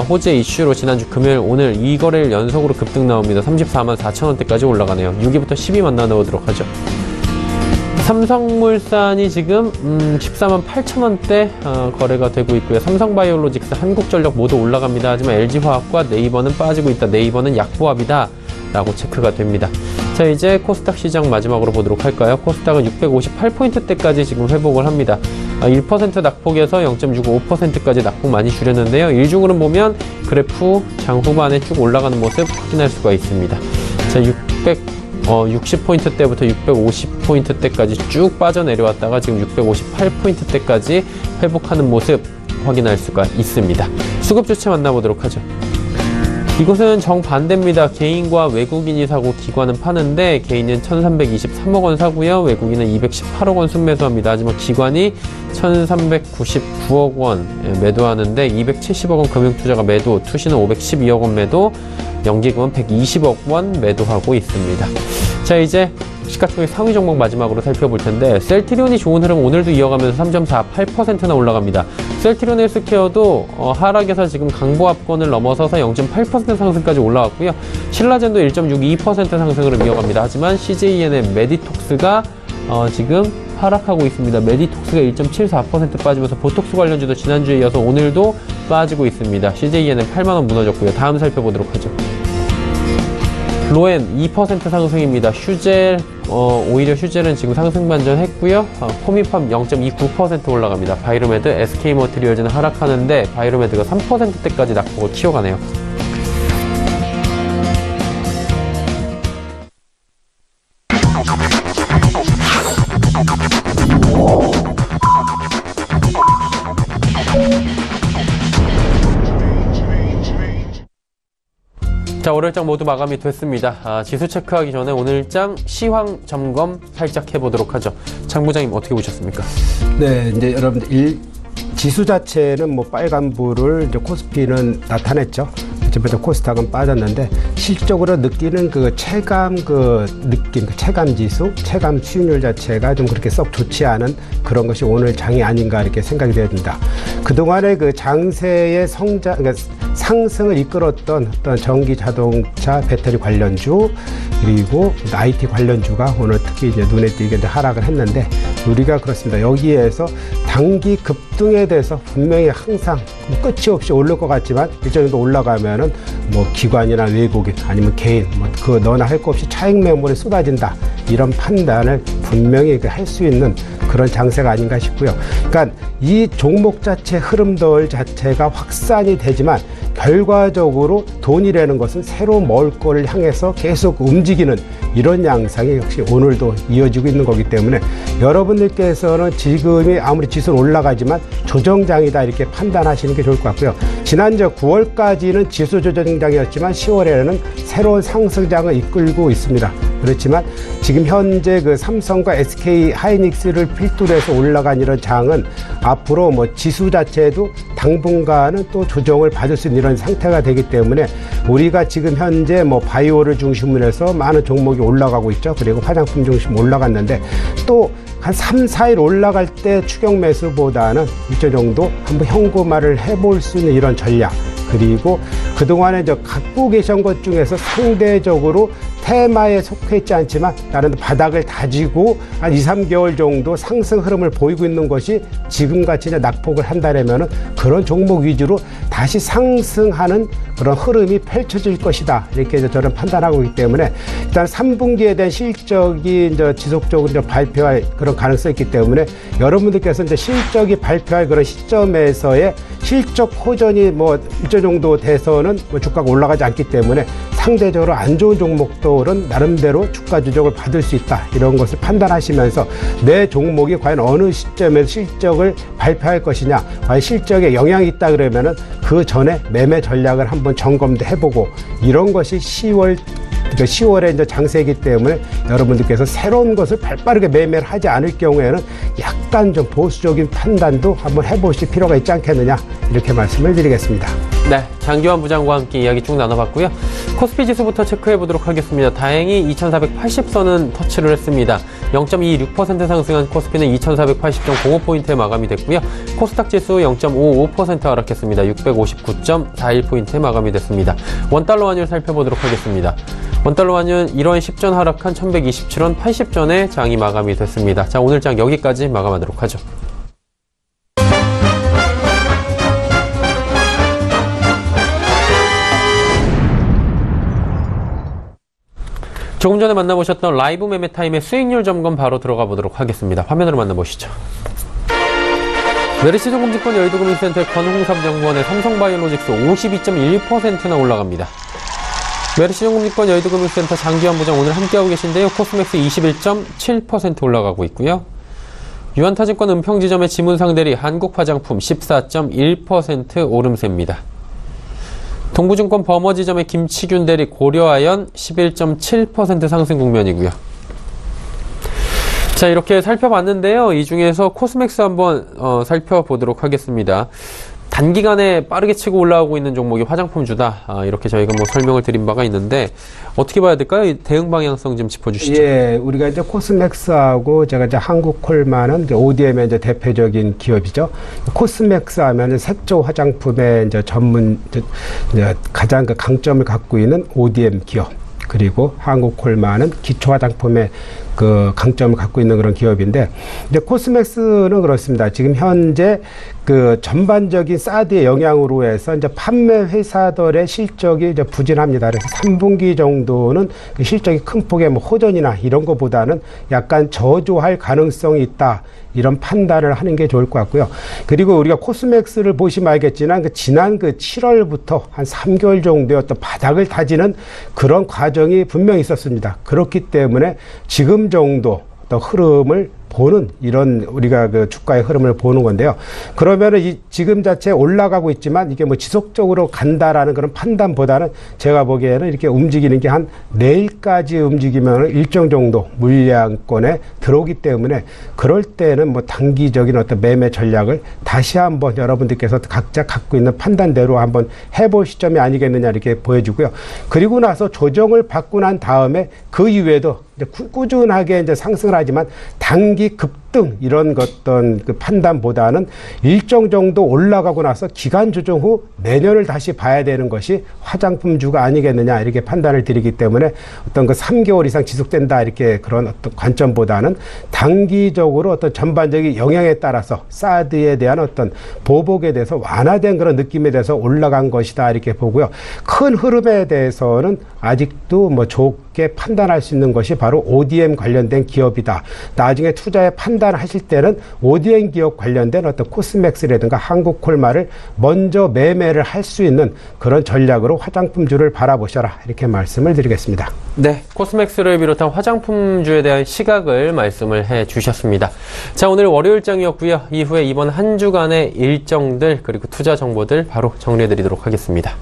호재 이슈로 지난주 금요일 오늘 2거래일 연속으로 급등 나옵니다. 344,000원대까지 올라가네요. 6위부터 10위만 나눠보도록 하죠. 삼성물산이 지금 148,000원대 거래가 되고 있고요. 삼성바이오로직스, 한국전력 모두 올라갑니다. 하지만 LG화학과 네이버는 빠지고 있다. 네이버는 약보합이다 라고 체크가 됩니다. 자, 이제 코스닥 시장 마지막으로 보도록 할까요? 코스닥은 658포인트대까지 지금 회복을 합니다. 1% 낙폭에서 0.65%까지 낙폭 많이 줄였는데요. 일중으로 보면 그래프 장 후반에 쭉 올라가는 모습 확인할 수가 있습니다. 자, 60포인트대부터 650포인트대까지 쭉 빠져내려왔다가 지금 658포인트대까지 회복하는 모습 확인할 수가 있습니다. 수급 주체 만나보도록 하죠. 이곳은 정반대입니다. 개인과 외국인이 사고 기관은 파는데 개인은 1323억 원 사고요. 외국인은 218억 원 순매수합니다. 하지만 기관이 1399억 원 매도하는데 270억 원 금융투자가 매도, 투시는 512억 원 매도, 연기금은 120억 원 매도하고 있습니다. 자, 이제 시가총액 상위 종목 마지막으로 살펴볼 텐데 셀트리온이 좋은 흐름 오늘도 이어가면서 3.48%나 올라갑니다. 셀트리온 헬스케어도 하락에서 지금 강보합권을 넘어서서 0.8% 상승까지 올라왔고요. 신라젠도 1.62% 상승으로 이어갑니다. 하지만 CJEN의 메디톡스가 지금 하락하고 있습니다. 메디톡스가 1.74% 빠지면서 보톡스 관련주도 지난주에 이어서 오늘도 빠지고 있습니다. CJEN은 8만원 무너졌고요. 다음 살펴보도록 하죠. 로엔 2% 상승입니다. 휴젤, 오히려 휴젤은 지금 상승 반전했고요. 포미팜 0.29% 올라갑니다. 바이로메드, SK머티리얼즈는 하락하는데 바이로메드가 3%대까지 낙폭을 키워가네요. 자, 월요일장 모두 마감이 됐습니다. 지수 체크하기 전에 오늘장 시황 점검 살짝 해보도록 하죠. 장 부장님 어떻게 보셨습니까? 네, 이제 여러분들 지수 자체는 뭐 빨간불을 이제 코스피는 나타냈죠. 그렇지만 코스닥은 빠졌는데 실적으로 느끼는 그 체감 느낌, 체감 지수, 체감 수익률 자체가 좀 그렇게 썩 좋지 않은 그런 것이 오늘 장이 아닌가 이렇게 생각이 됩니다. 그동안의 그 장세의 성장, 그러니까 상승을 이끌었던 어떤 전기 자동차 배터리 관련주 그리고 IT 관련주가 오늘 특히 이제 눈에 띄게 하락을 했는데 우리가 그렇습니다. 여기에서 단기 급등에 대해서 분명히 항상 끝이 없이 오를 것 같지만 일정 정도 올라가면은 뭐 기관이나 외국인 아니면 개인 그 너나 할 것 없이 차익 매물이 쏟아진다 이런 판단을 분명히 할 수 있는 그런 장세가 아닌가 싶고요. 그러니까 이 종목 자체 흐름들 자체가 확산이 되지만 결과적으로 돈이라는 것은 새로 먹을 거를 향해서 계속 움직이는 이런 양상이 역시 오늘도 이어지고 있는 거기 때문에 여러분들께서는 지금이 아무리 지수는 올라가지만 조정장이다 이렇게 판단하시는 게 좋을 것 같고요. 지난주 9월까지는 지수 조정장이었지만 10월에는 새로운 상승장을 이끌고 있습니다. 그렇지만 지금 현재 그 삼성과 SK 하이닉스를 필두로 해서 올라간 이런 장은 앞으로 뭐 지수 자체도 당분간은 또 조정을 받을 수 있는 이런 상태가 되기 때문에 우리가 지금 현재 뭐 바이오를 중심으로 해서 많은 종목이 올라가고 있죠. 그리고 화장품 중심 올라갔는데 또 한 3, 4일 올라갈 때 추격 매수보다는 일정 정도 한번 현금화를 해볼 수 있는 이런 전략 그리고 그동안에 갖고 계신 것 중에서 상대적으로 테마에 속해 있지 않지만 다른 바닥을 다지고 한 2, 3개월 정도 상승 흐름을 보이고 있는 것이 지금같이 이제 낙폭을 한다면은 그런 종목 위주로 다시 상승하는 그런 흐름이 펼쳐질 것이다. 이렇게 이제 저는 판단하고 있기 때문에 일단 3분기에 대한 실적이 이제 지속적으로 이제 발표할 그런 가능성이 있기 때문에 여러분들께서 이제 실적이 발표할 그런 시점에서의 실적 호전이 뭐 일정 정도 돼서는 뭐 주가가 올라가지 않기 때문에 상대적으로 안 좋은 종목들은 나름대로 주가 조정을 받을 수 있다. 이런 것을 판단하시면서 내 종목이 과연 어느 시점에서 실적을 발표할 것이냐, 과연 실적에 영향이 있다 그러면은 그 전에 매매 전략을 한번 점검도 해보고 이런 것이 10월에 이제 장세이기 때문에 여러분들께서 새로운 것을 발빠르게 매매를 하지 않을 경우에는 약간 좀 보수적인 판단도 한번 해보실 필요가 있지 않겠느냐 이렇게 말씀을 드리겠습니다. 네, 장기환 부장과 함께 이야기 쭉 나눠봤고요. 코스피 지수부터 체크해 보도록 하겠습니다. 다행히 2480선은 터치를 했습니다. 0.26% 상승한 코스피는 2480.05포인트에 마감이 됐고요. 코스닥 지수 0.55% 하락했습니다. 659.41포인트에 마감이 됐습니다. 원달러 환율 살펴보도록 하겠습니다. 원달러 환율 1원 10전 하락한 1127원 80전에 장이 마감이 됐습니다. 자, 오늘 장 여기까지 마감하도록 하죠. 조금 전에 만나보셨던 라이브 매매타임의 수익률 점검 바로 들어가 보도록 하겠습니다. 화면으로 만나보시죠. 메르시종금증권 여의도금융센터의 권홍삼 정보원의 삼성바이오로직스 52.1%나 올라갑니다. 메르시종금증권 여의도금융센터 장기환 부장 오늘 함께하고 계신데요. 코스맥스 21.7% 올라가고 있고요. 유한타증권 은평지점의 지문상대리 한국화장품 14.1% 오름세입니다. 동부증권 버머지점의 김치균 대리 고려아연 11.7% 상승 국면이고요. 자, 이렇게 살펴봤는데요. 이 중에서 코스맥스 한번 살펴보도록 하겠습니다. 단기간에 빠르게 치고 올라오고 있는 종목이 화장품주다. 이렇게 저희가 뭐 설명을 드린 바가 있는데 어떻게 봐야 될까요? 이 대응 방향성 좀 짚어주시죠. 예, 우리가 이제 코스맥스하고 제가 이제 한국콜마는 이제 ODM의 이제 대표적인 기업이죠. 코스맥스 하면은 색조 화장품의 이제 전문 이제 가장 그 강점을 갖고 있는 ODM 기업. 그리고 한국콜마는 기초 화장품의 그 강점을 갖고 있는 그런 기업인데, 이제 코스맥스는 그렇습니다. 지금 현재 그 전반적인 사드의 영향으로 해서 이제 판매 회사들의 실적이 이제 부진합니다. 그래서 3분기 정도는 그 실적이 큰 폭의 뭐 호전이나 이런 것보다는 약간 저조할 가능성이 있다. 이런 판단을 하는 게 좋을 것 같고요. 그리고 우리가 코스맥스를 보시면 알겠지만 지난 7월부터 한 3개월 정도의 어떤 바닥을 다지는 그런 과정이 분명히 있었습니다. 그렇기 때문에 지금 정도 어떤 흐름을 보는 이런 우리가 그 주가의 흐름을 보는 건데요. 그러면은 이 지금 자체 올라가고 있지만 이게 뭐 지속적으로 간다라는 그런 판단보다는 제가 보기에는 이렇게 움직이는 게 한 내일까지 움직이면 일정 정도 물량권에 들어오기 때문에 그럴 때는 뭐 단기적인 어떤 매매 전략을 다시 한번 여러분들께서 각자 갖고 있는 판단대로 한번 해볼 시점이 아니겠느냐 이렇게 보여지고요. 그리고 나서 조정을 받고 난 다음에 그 이후에도 이제 꾸준하게 이제 상승을 하지만 단기 급등 이런 어떤 그 판단보다는 일정 정도 올라가고 나서 기간 조정 후 내년을 다시 봐야 되는 것이 화장품주가 아니겠느냐 이렇게 판단을 드리기 때문에 어떤 그 3개월 이상 지속된다 이렇게 그런 어떤 관점보다는 단기적으로 어떤 전반적인 영향에 따라서 사드에 대한 어떤 보복에 대해서 완화된 그런 느낌에 대해서 올라간 것이다 이렇게 보고요. 큰 흐름에 대해서는 아직도 뭐 좋게 판단할 수 있는 것이 바로 ODM 관련된 기업이다. 나중에 투자에 판단하실 때는 ODM 기업 관련된 어떤 코스맥스라든가 한국콜마를 먼저 매매를 할 수 있는 그런 전략으로 화장품주를 바라보셔라 이렇게 말씀을 드리겠습니다. 네, 코스맥스를 비롯한 화장품주에 대한 시각을 말씀을 해 주셨습니다. 자, 오늘 월요일장이었고요. 이후에 이번 한 주간의 일정들 그리고 투자 정보들 바로 정리해 드리도록 하겠습니다.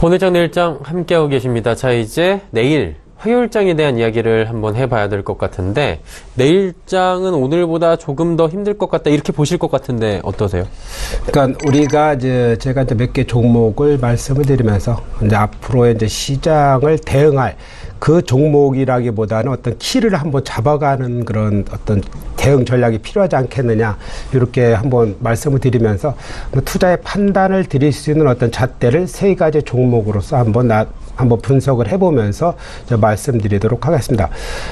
오늘장 내일장 함께하고 계십니다. 자, 이제 내일 화요일장에 대한 이야기를 한번 해봐야 될 것 같은데, 내일장은 오늘보다 조금 더 힘들 것 같다 이렇게 보실 것 같은데 어떠세요? 그러니까 우리가 제가 이제 몇 개 종목을 말씀을 드리면서 이제 앞으로의 이제 시장을 대응할 그 종목이라기보다는 어떤 키를 한번 잡아가는 그런 어떤 대응 전략이 필요하지 않겠느냐, 이렇게 한번 말씀을 드리면서 투자의 판단을 드릴 수 있는 어떤 잣대를 세 가지 종목으로서 한번 분석을 해보면서 말씀드리도록 하겠습니다.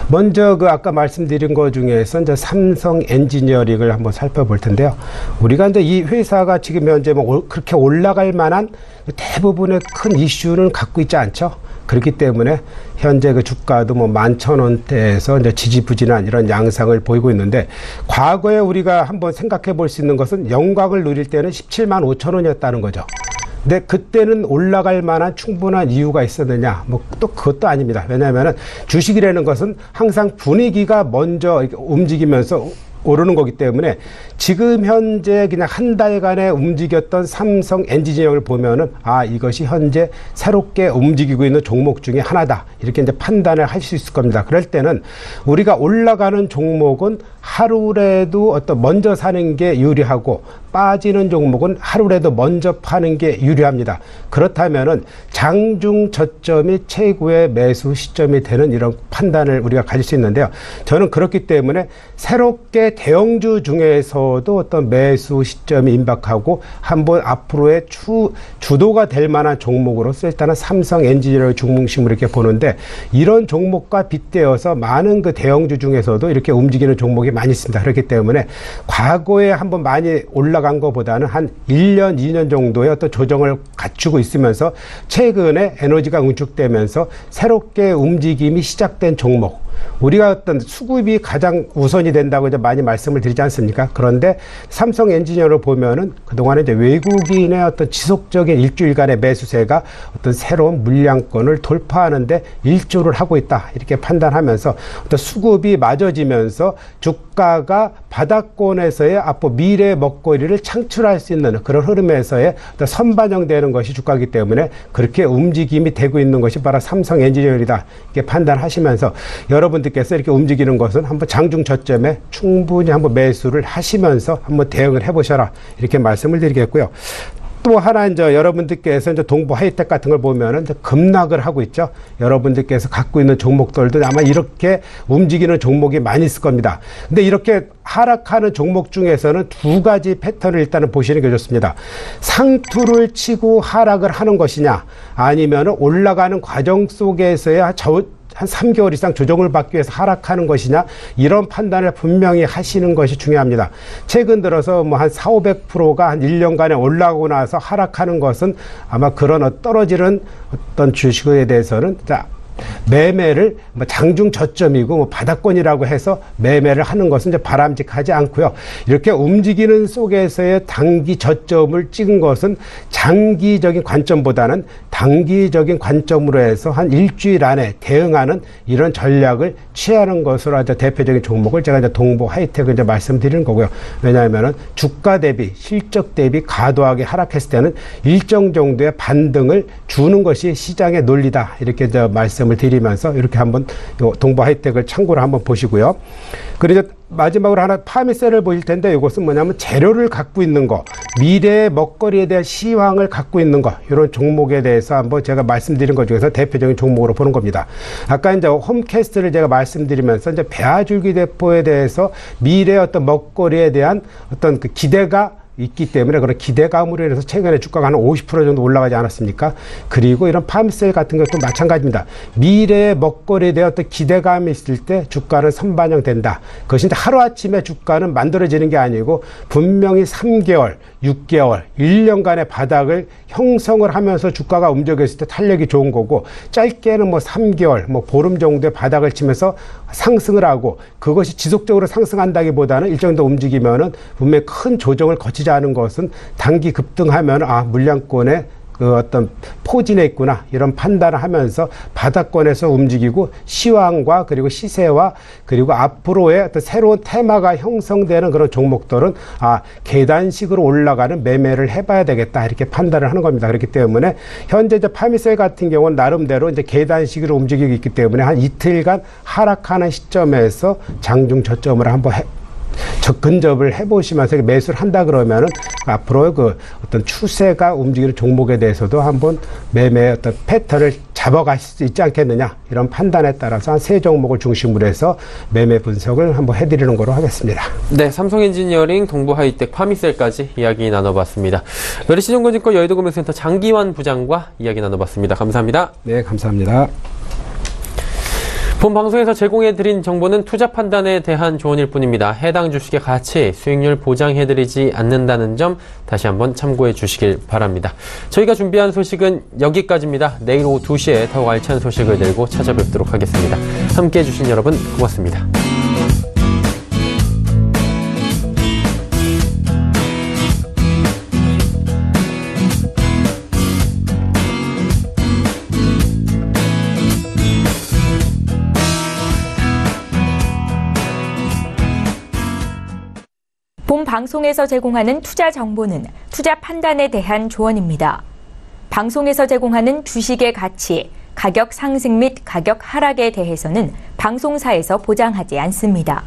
먼저 아까 말씀드린 것 중에서 이제 삼성 엔지니어링을 한번 살펴볼 텐데요. 우리가 이제 이 회사가 지금 현재 그렇게 올라갈 만한 대부분의 큰 이슈는 갖고 있지 않죠. 그렇기 때문에 현재 그 주가도 11,000원대에서 이제 지지부진한 이런 양상을 보이고 있는데, 과거에 우리가 한번 생각해 볼 수 있는 것은 영광을 누릴 때는 17만 5천 원이었다는 거죠. 근데 그때는 올라갈 만한 충분한 이유가 있었느냐? 또 그것도 아닙니다. 왜냐하면 주식이라는 것은 항상 분위기가 먼저 움직이면서 오르는 거기 때문에, 지금 현재 그냥 한 달간에 움직였던 삼성 엔지니어링을 보면은 이것이 현재 새롭게 움직이고 있는 종목 중에 하나다, 이렇게 이제 판단을 할 수 있을 겁니다. 그럴 때는 우리가 올라가는 종목은 하루라도 먼저 사는 게 유리하고, 빠지는 종목은 하루라도 먼저 파는 게 유리합니다. 그렇다면은 장중 저점이 최고의 매수 시점이 되는 이런 판단을 우리가 가질 수 있는데요. 저는 그렇기 때문에 새롭게 대형주 중에서도 어떤 매수 시점이 임박하고 한번 앞으로의 주도가 될 만한 종목으로서 일단은 삼성 엔지니어링 중심으로 이렇게 보는데, 이런 종목과 빗대어서 많은 그 대형주 중에서도 이렇게 움직이는 종목이 많이 있습니다. 그렇기 때문에 과거에 한번 많이 올라간 것보다는 한 1년, 2년 정도의 어떤 조정을 갖추고 있으면서 최근에 에너지가 응축되면서 새롭게 움직임이 시작된 종목, 우리가 어떤 수급이 가장 우선이 된다고 이제 많이 말씀을 드리지 않습니까? 그런데 삼성 엔지니어를 보면은 그동안에 이제 외국인의 어떤 지속적인 일주일간의 매수세가 어떤 새로운 물량권을 돌파하는데 일조를 하고 있다, 이렇게 판단하면서 어떤 수급이 맞아지면서 주가가 바닥권에서의 앞으로 미래 먹거리를 창출할 수 있는 그런 흐름에서의 어떤 선반영되는 것이 주가이기 때문에 그렇게 움직임이 되고 있는 것이 바로 삼성 엔지니어링이다, 이렇게 판단하시면서 여러분들께서 이렇게 움직이는 것은 한번 장중 저점에 충분히 한번 매수를 하시면서 한번 대응을 해보셔라, 이렇게 말씀을 드리겠고요. 또 하나 이제 여러분들께서 이제 동부 하이텍 같은 걸 보면은 이제 급락을 하고 있죠. 여러분들께서 갖고 있는 종목들도 아마 이렇게 움직이는 종목이 많이 있을 겁니다. 근데 이렇게 하락하는 종목 중에서는 두 가지 패턴을 일단은 보시는 게 좋습니다. 상투를 치고 하락을 하는 것이냐, 아니면은 올라가는 과정 속에서의 한 3개월 이상 조정을 받기 위해서 하락하는 것이냐, 이런 판단을 분명히 하시는 것이 중요합니다. 최근 들어서 한 400~500%가 한 1년간에 올라가고 나서 하락하는 것은 아마 그런 떨어지는 어떤 주식에 대해서는 매매를 장중 저점이고 바닥권이라고 해서 매매를 하는 것은 이제 바람직하지 않고요. 이렇게 움직이는 속에서의 단기 저점을 찍은 것은 장기적인 관점보다는 단기적인 관점으로 해서 한 일주일 안에 대응하는 이런 전략을 취하는 것으로 아주 대표적인 종목을 제가 이제 동부 하이텍을 이제 말씀드리는 거고요. 왜냐하면은 주가 대비 실적 대비 과도하게 하락했을 때는 일정 정도의 반등을 주는 것이 시장의 논리다, 이렇게 이제 말씀을 드리면서 이렇게 한번 동부 하이텍을 참고로 한번 보시고요. 그리고 마지막으로 하나 파미셀을 보실 텐데, 이것은 뭐냐면 재료를 갖고 있는 거, 미래의 먹거리에 대한 시황을 갖고 있는 거, 이런 종목에 대해서 한번 제가 말씀드린 것 중에서 대표적인 종목으로 보는 겁니다. 아까 이제 홈캐스트를 제가 말씀드리면서 이제 배아줄기대포에 대해서 미래의 어떤 먹거리에 대한 어떤 그 기대가 있기 때문에 그런 기대감으로 인해서 최근에 주가가 한 50% 정도 올라가지 않았습니까? 그리고 이런 팜셀 같은 것도 마찬가지입니다. 미래의 먹거리에 대한 어떤 기대감이 있을 때 주가는 선반영된다. 그것이 이제 하루아침에 주가는 만들어지는 게 아니고 분명히 3개월, 6개월, 1년간의 바닥을 형성을 하면서 주가가 움직였을 때 탄력이 좋은 거고, 짧게는 3개월, 보름 정도의 바닥을 치면서 상승을 하고, 그것이 지속적으로 상승한다기보다는 일정 정도 움직이면은 분명히 큰 조정을 거치지 않은 것은 단기 급등하면 물량권의 그 어떤 포진에 있구나 이런 판단을 하면서 바닥권에서 움직이고 시황과 그리고 시세와 그리고 앞으로의 어떤 새로운 테마가 형성되는 그런 종목들은 계단식으로 올라가는 매매를 해봐야 되겠다 이렇게 판단을 하는 겁니다. 그렇기 때문에 현재 이제 파미셀 같은 경우는 나름대로 이제 계단식으로 움직이고 있기 때문에 한 이틀간 하락하는 시점에서 장중 저점을 한번 근접을 해보시면서 매수를 한다 그러면은 앞으로 그 어떤 추세가 움직이는 종목에 대해서도 한번 매매의 어떤 패턴을 잡아갈 수 있지 않겠느냐 이런 판단에 따라서 한 3종목을 중심으로 해서 매매 분석을 한번 해드리는 거로 하겠습니다. 네, 삼성엔지니어링, 동부하이텍, 파미셀까지 이야기 나눠봤습니다. 메리시증권증권 여의도금융센터 장기환 부장과 이야기 나눠봤습니다. 감사합니다. 네, 감사합니다. 본 방송에서 제공해드린 정보는 투자 판단에 대한 조언일 뿐입니다. 해당 주식의 가치, 수익률 보장해드리지 않는다는 점 다시 한번 참고해 주시길 바랍니다. 저희가 준비한 소식은 여기까지입니다. 내일 오후 2시에 더욱 알찬 소식을 들고 찾아뵙도록 하겠습니다. 함께해 주신 여러분 고맙습니다. 본 방송에서 제공하는 투자 정보는 투자 판단에 대한 조언입니다. 방송에서 제공하는 주식의 가치, 가격 상승 및 가격 하락에 대해서는 방송사에서 보장하지 않습니다.